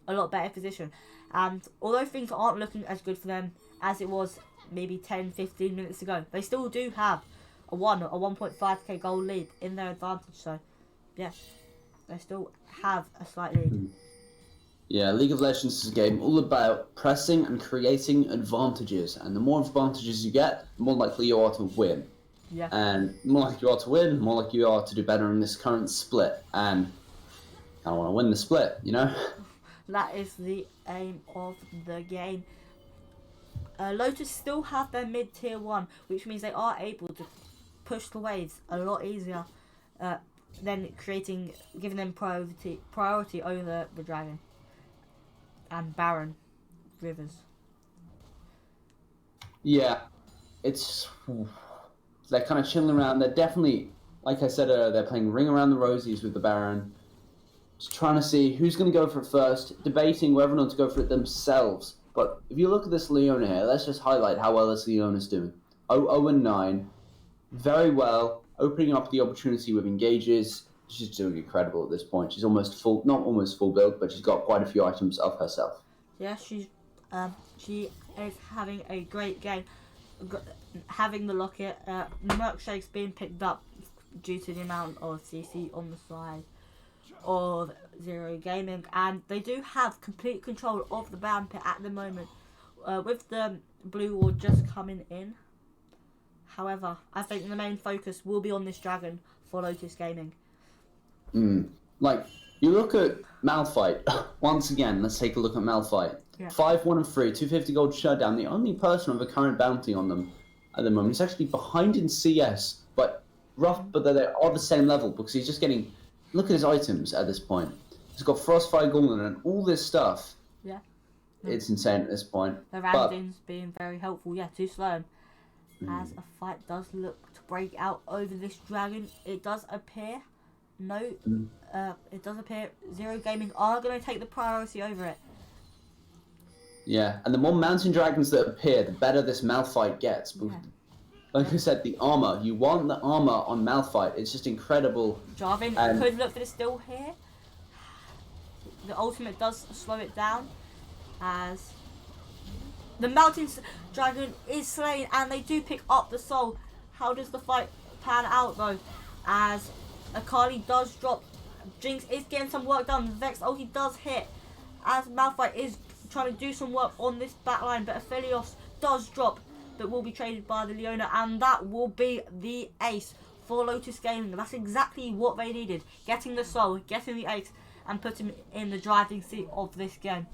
a lot better position. And although things aren't looking as good for them as it was maybe 10-15 minutes ago, they still do have a 1.5k goal lead in their advantage. So yeah, they still have a slight lead. Yeah, League of Legends is a game all about pressing and creating advantages, and the more advantages you get, the more likely you are to win. Yeah. And the more likely you are to win, the more likely you are to do better in this current split. And I want to win the split, you know? That is the aim of the game. Lotus still have their mid tier 1, which means they are able to push the waves a lot easier than giving them priority over the dragon and Baron Rivers. Yeah, they're kind of chilling around. They're definitely, like I said earlier, they're playing ring around the rosies with the Baron. Just trying to see who's going to go for it first, debating whether or not to go for it themselves. But if you look at this Leona here, let's just highlight how well this Leona's doing. 0-9, very well, opening up the opportunity with engages. She's doing incredible at this point. She's almost full, not almost full build, but she's got quite a few items of herself. Yeah, she is having a great game. Having the locket, milkshake's being picked up due to the amount of CC on the side of Zero Gaming, and they do have complete control of the Baron pit at the moment, with the blue ward just coming in. However, I think the main focus will be on this dragon for Lotus Gaming. Like, you look at Malphite, once again, let's take a look at Malphite. Yeah. 5-1 and 3, 250 gold shutdown. The only person with a current bounty on them at the moment is actually behind in CS, but they are the same level because he's just getting. Look at his items at this point. He's got Frostfire Gauntlet and all this stuff. Yeah. It's insane at this point. The Randins being very helpful, to Sloan. As a fight does look to break out over this dragon, it does appear. It does appear Zero Gaming are going to take the priority over it. Yeah, and the more mountain dragons that appear, the better this Malphite gets. Yeah. Like I said, the armor. You want the armor on Malphite. It's just incredible. Jarvan could look for the steal here. The ultimate does slow it down as the mountain dragon is slain, and they do pick up the soul. How does the fight pan out though? As Akali does drop, Jinx is getting some work done. Vex ulti does hit as Malphite is trying to do some work on this backline, but Aphelios does drop, but will be traded by the Leona, and that will be the ace for Lotus Gaming. That's exactly what they needed. Getting the soul, getting the ace, and putting him in the driving seat of this game.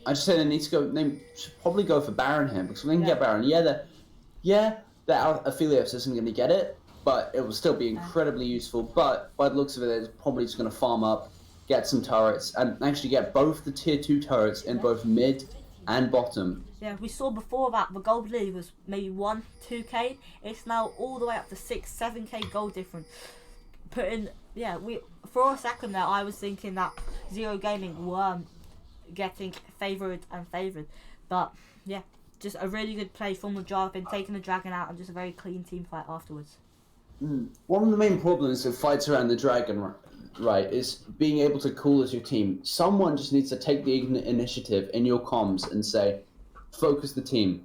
I just say they should probably go for Baron here, because when they can get Baron, that Aphelios isn't going to get it, but it will still be incredibly useful. But by the looks of it, they're probably just going to farm up, get some turrets, and actually get both the tier 2 turrets in both mid and bottom. Yeah, we saw before that the gold lead was maybe 1-2k. It's now all the way up to 6-7k gold difference. For a second there, I was thinking that Zero Gaming were getting favoured, but yeah, just a really good play from Jarvan, taking the dragon out, and just a very clean team fight afterwards. One of the main problems with fights around the dragon, right, is being able to cool as your team. Someone just needs to take the initiative in your comms and say, focus the team,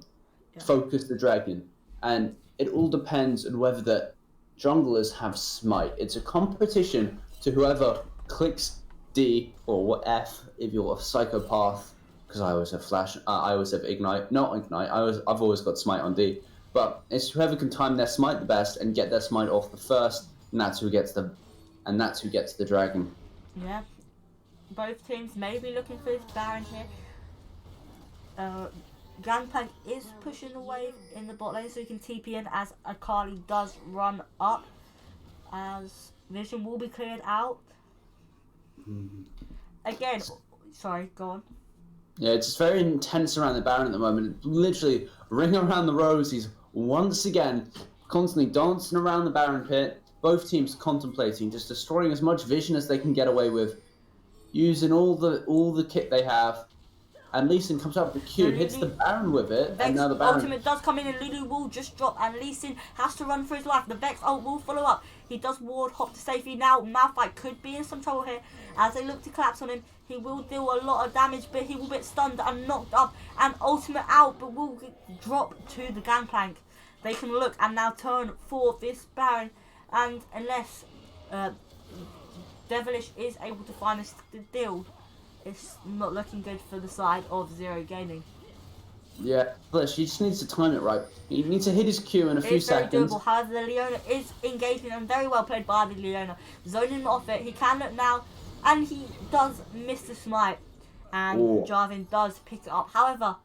focus the dragon. And it all depends on whether the junglers have smite. It's a competition to whoever clicks D or F if you're a psychopath, because I always have flash, I always have ignite, not ignite, I've always got smite on D. But it's whoever can time their smite the best and get their smite off the first, and that's who gets the dragon. Yeah, both teams may be looking for this Baron here. Gangplank is pushing the wave in the bot lane so he can TP in as Akali does run up. As vision will be cleared out. Again, sorry, go on. Yeah, it's just very intense around the Baron at the moment. Literally, ring around the rosies once again, constantly dancing around the Baron pit. Both teams contemplating, just destroying as much vision as they can get away with, using all the kit they have. And Lee Sin comes up with the Q, hits the Baron with it, Vex and now the Baron... ultimate does come in and Lulu will just drop, and Lee Sin has to run for his life. The Vex ult will follow up. He does ward hop to safety. Now Malphite could be in some trouble here as they look to collapse on him. He will deal a lot of damage, but he will get stunned and knocked up, and ultimate out, but will drop to the Gangplank. They can look and now turn for this Baron, and unless Devilish is able to find the deal, it's not looking good for the side of Zero Gaming. Yeah, but he just needs to time it right. He needs to hit his Q in a few It's very seconds. doable. However, the Leona is engaging and very well played by the Leona. Zoning him off it. He can look now, and he does miss the smite. And Jarvan does pick it up. However,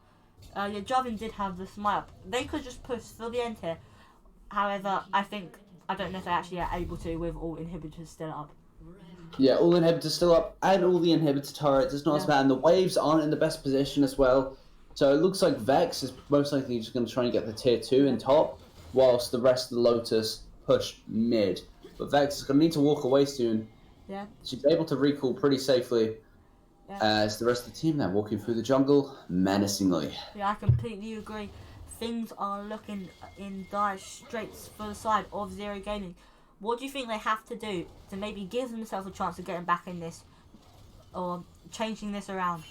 Jarvan did have the smite up. They could just push for the end here. However, I don't know if they actually are able to with all inhibitors still up. Yeah, all inhibitors still up, and all the inhibitor turrets. It's not as bad, and the waves aren't in the best position as well. So it looks like Vex is most likely just going to try and get the tier 2 in top, whilst the rest of the Lotus push mid. But Vex is going to need to walk away soon. Yeah. She's able to recall pretty safely, as the rest of the team now walking through the jungle menacingly. Yeah, I completely agree. Things are looking in dire straits for the side of Zero Gaming. What do you think they have to do to maybe give themselves a chance of getting back in this, or changing this around?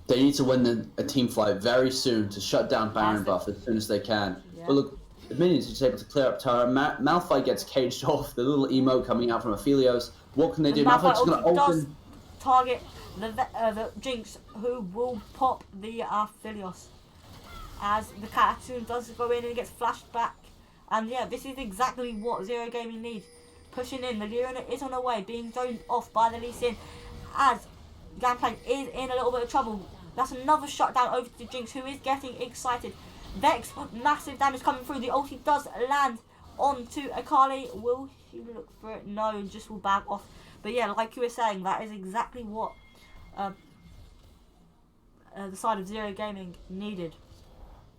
They need to win a team fight very soon to shut down Baron buff as soon as they can. Yeah. But look, the minions are just able to clear up tower. Malphite gets caged off, the little emote coming out from Aphelios. What can they do? Malphite's just going to does open... target the Jinx, who will pop the Aphelios. As the Catatoon does go in and gets flashed back. And yeah, this is exactly what Zero Gaming needs. Pushing in, the Leona is on her way, being thrown off by the Lee Sin. As Gangplank is in a little bit of trouble. That's another shutdown over to Jinx, who is getting excited. Vex, massive damage coming through. The ulti does land onto Akali. Will he look for it? No, just will back off. But yeah, like you were saying, that is exactly what the side of Zero Gaming needed.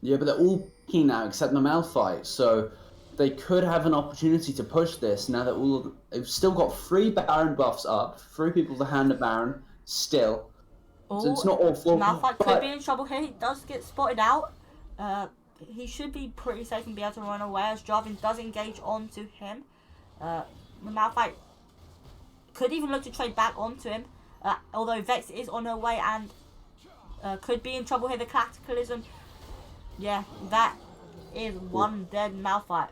Yeah, but they're all keen now except the Malphite, so they could have an opportunity to push this now that they've still got 3 Baron buffs up, 3 people to hand a Baron still. So it's not awful. Malphite could be in trouble here. He does get spotted out. He should be pretty safe and be able to run away as Jarvan does engage onto him. The Malphite could even look to trade back onto him, although Vex is on her way and could be in trouble here. The Cataclysm. Yeah, that is one dead Malphite.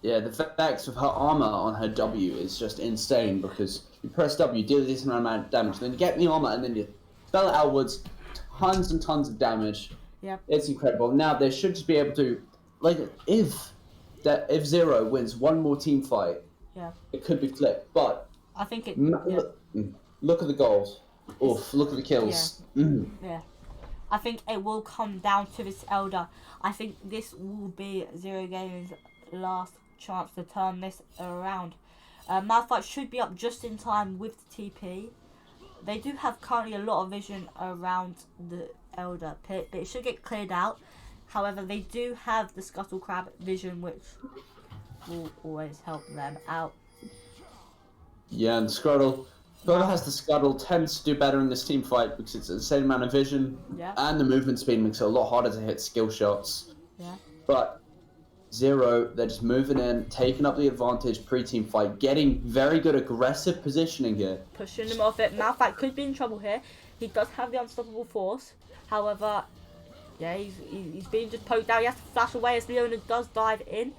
Yeah, the Vex with her armor on her W is just insane because you press W, deal a decent amount of damage, then you get the armor and then you spell it outwards, tons and tons of damage. Yep. It's incredible. Now they should just be able to, like, if Zero wins one more team fight, it could be flipped. But I think it. Look at the goals. Oof! Look at the kills. Yeah. I think it will come down to this Elder. I think this will be Zero Gaming's last chance to turn this around. Malphite should be up just in time with the TP. They do have currently a lot of vision around the Elder pit, but it should get cleared out. However, they do have the Scuttle Crab vision, which will always help them out. Yeah, and Scuttle Whoever has the scuttle tends to do better in this team fight because it's the same amount of vision Yeah. and the movement speed makes it a lot harder to hit skill shots. Yeah. But Zero, they're just moving in, taking up the advantage pre-team fight, getting very good aggressive positioning here. Pushing him off it. Malphite could be in trouble here. He does have the unstoppable force. However, yeah, he's being just poked out. He has to flash away as Leona does dive in.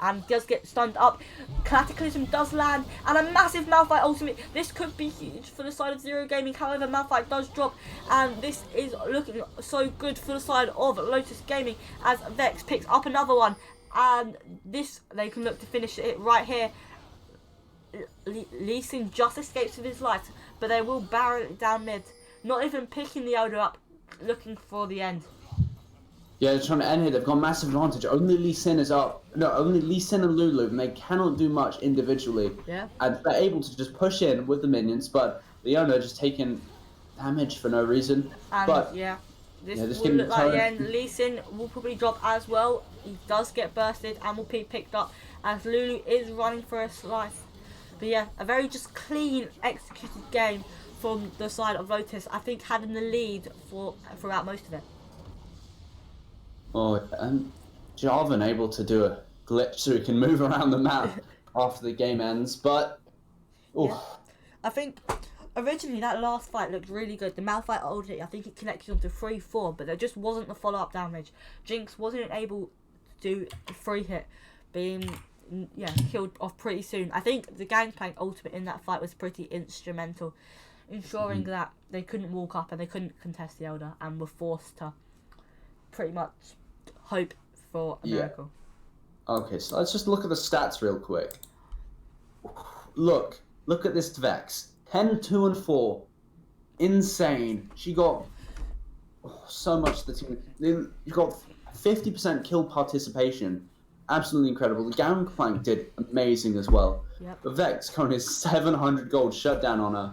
And does get stunned up. Cataclysm does land. And a massive Malphite ultimate. This could be huge for the side of Zero Gaming. However, Malphite does drop. And this is looking so good for the side of Lotus Gaming. As Vex picks up another one. And this, they can look to finish it right here. Lee Sin just escapes with his life. But they will barrel it down mid. Not even picking the Elder up. Looking for the end. Yeah, they're trying to end here. They've got massive advantage. Only Lee Sin is up. No, only Lee Sin and Lulu, and they cannot do much individually. Yeah. And they're able to just push in with the minions, but Leona just taking damage for no reason. And but yeah, this this will game look like the turn- end. Lee Sin will probably drop as well. He does get bursted and will be picked up as Lulu is running for a slice. But yeah, a very just clean executed game from the side of Lotus. I think having the lead throughout most of it. Oh, and Jarvan able to do a glitch so he can move around the map after the game ends, but Yeah. I think originally that last fight looked really good. The Malphite ulti, I think it connected onto 3-4, but there just wasn't the follow-up damage. Jinx wasn't able to do a free hit, being killed off pretty soon. I think the Gangplank ultimate in that fight was pretty instrumental, ensuring that they couldn't walk up and they couldn't contest the Elder and were forced to pretty much hope for a miracle. Okay, so let's just look at the stats real quick. Look at this Vex. 10, 2, and 4. Insane. She got so much to the team. You got 50% kill participation. Absolutely incredible. The Gangplank did amazing as well. Yep. But Vex currently has 700 gold shut down on her.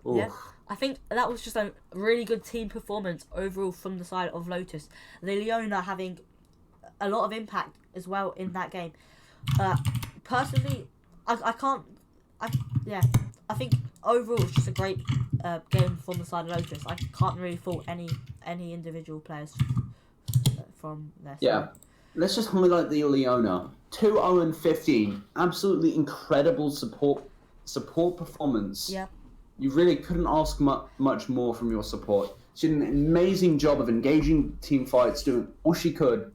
Oof. Yeah, I think that was just a really good team performance overall from the side of Lotus. The Leona having a lot of impact as well in that game. Personally, I think overall it's just a great game from the side of Lotus. I can't really fault any individual players from their side. Yeah. Let's just highlight the Leona. 2-0-15. Absolutely incredible support performance. Yeah. You really couldn't ask much more from your support. She did an amazing job of engaging team fights, doing all she could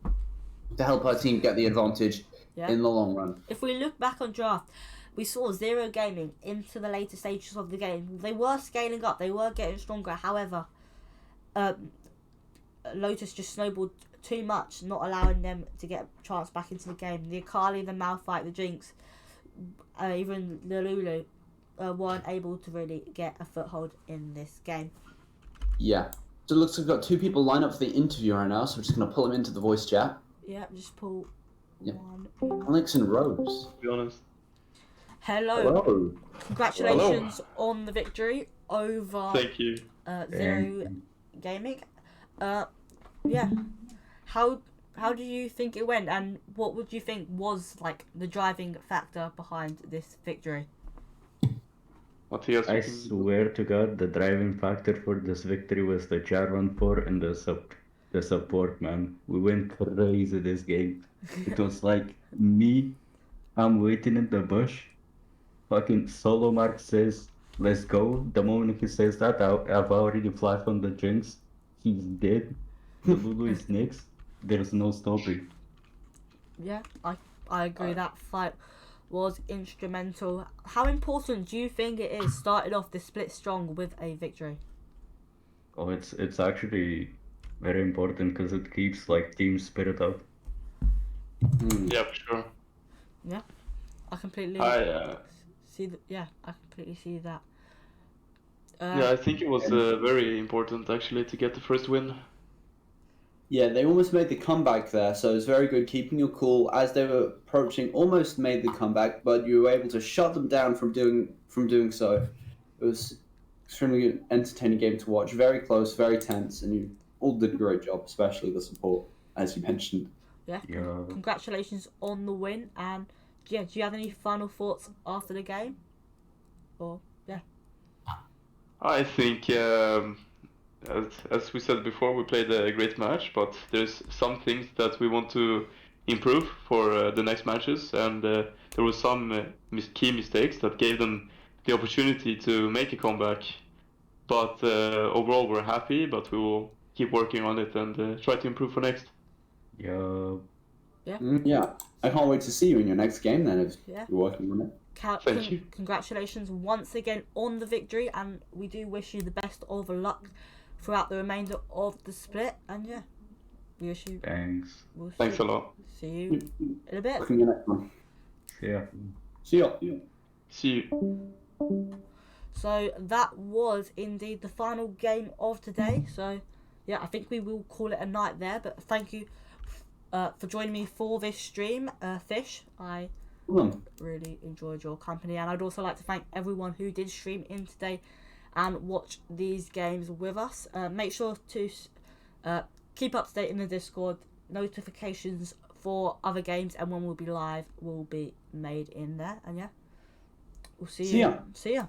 to help her team get the advantage in the long run. If we look back on draft, we saw Zero Gaming into the later stages of the game. They were scaling up, they were getting stronger. However, Lotus just snowballed too much, not allowing them to get a chance back into the game. The Akali, the Malphite, the Jinx, even the Lulu weren't able to really get a foothold in this game. Yeah. So it looks like we've got two people lined up for the interview right now, so we're just going to pull them into the voice chat. Yeah, just pull one. Alex and Rose. To be honest. Hello. Hello. Congratulations on the victory over Thank you. Zero Gaming. Yeah. How do you think it went, and what would you think was like the driving factor behind this victory? Matthias, I you can- swear to God, the driving factor for this victory was the Jarvan 4 and the support, man. We went crazy this game. It was like me, I'm waiting in the bush. Fucking Solo Mark says, let's go. The moment he says that, I've already flashed on the Jinx. He's dead. The Lulu is next. There's no stopping. Yeah, I agree. That fight was instrumental. How important do you think it is started off the split strong with a victory? Oh, it's actually very important because it keeps like team spirit up. Yeah, for sure. Yeah, I completely I completely see that. I think it was very important actually to get the first win. Yeah, they almost made the comeback there, so it was very good keeping your cool as they were approaching. Almost made the comeback, but you were able to shut them down from doing so. It was extremely good, entertaining game to watch. Very close, very tense, and you all did a great job, especially the support, as you mentioned. Yeah. Yeah. Congratulations on the win, and yeah, do you have any final thoughts after the game? Or yeah. I think, as we said before, we played a great match, but there's some things that we want to improve for the next matches, and there were some key mistakes that gave them the opportunity to make a comeback. But overall, we're happy, but we will keep working on it and try to improve for next. Yeah. Yeah, I can't wait to see you in your next game then if Yeah. you're working on it. Thank you. Congratulations once again on the victory, and we do wish you the best of luck throughout the remainder of the split. And yeah, we wish you. Thanks. We'll Thanks a lot. See you in a bit. Look in your next one. Yeah. See ya. See you. So that was indeed the final game of today. So yeah, I think we will call it a night there. But thank you for joining me for this stream, Fish. I really enjoyed your company, and I'd also like to thank everyone who did stream in today and watch these games with us. Make sure to keep up to date in the Discord. Notifications for other games and when we'll be live will be made in there. And yeah, we'll see you. See ya. See ya.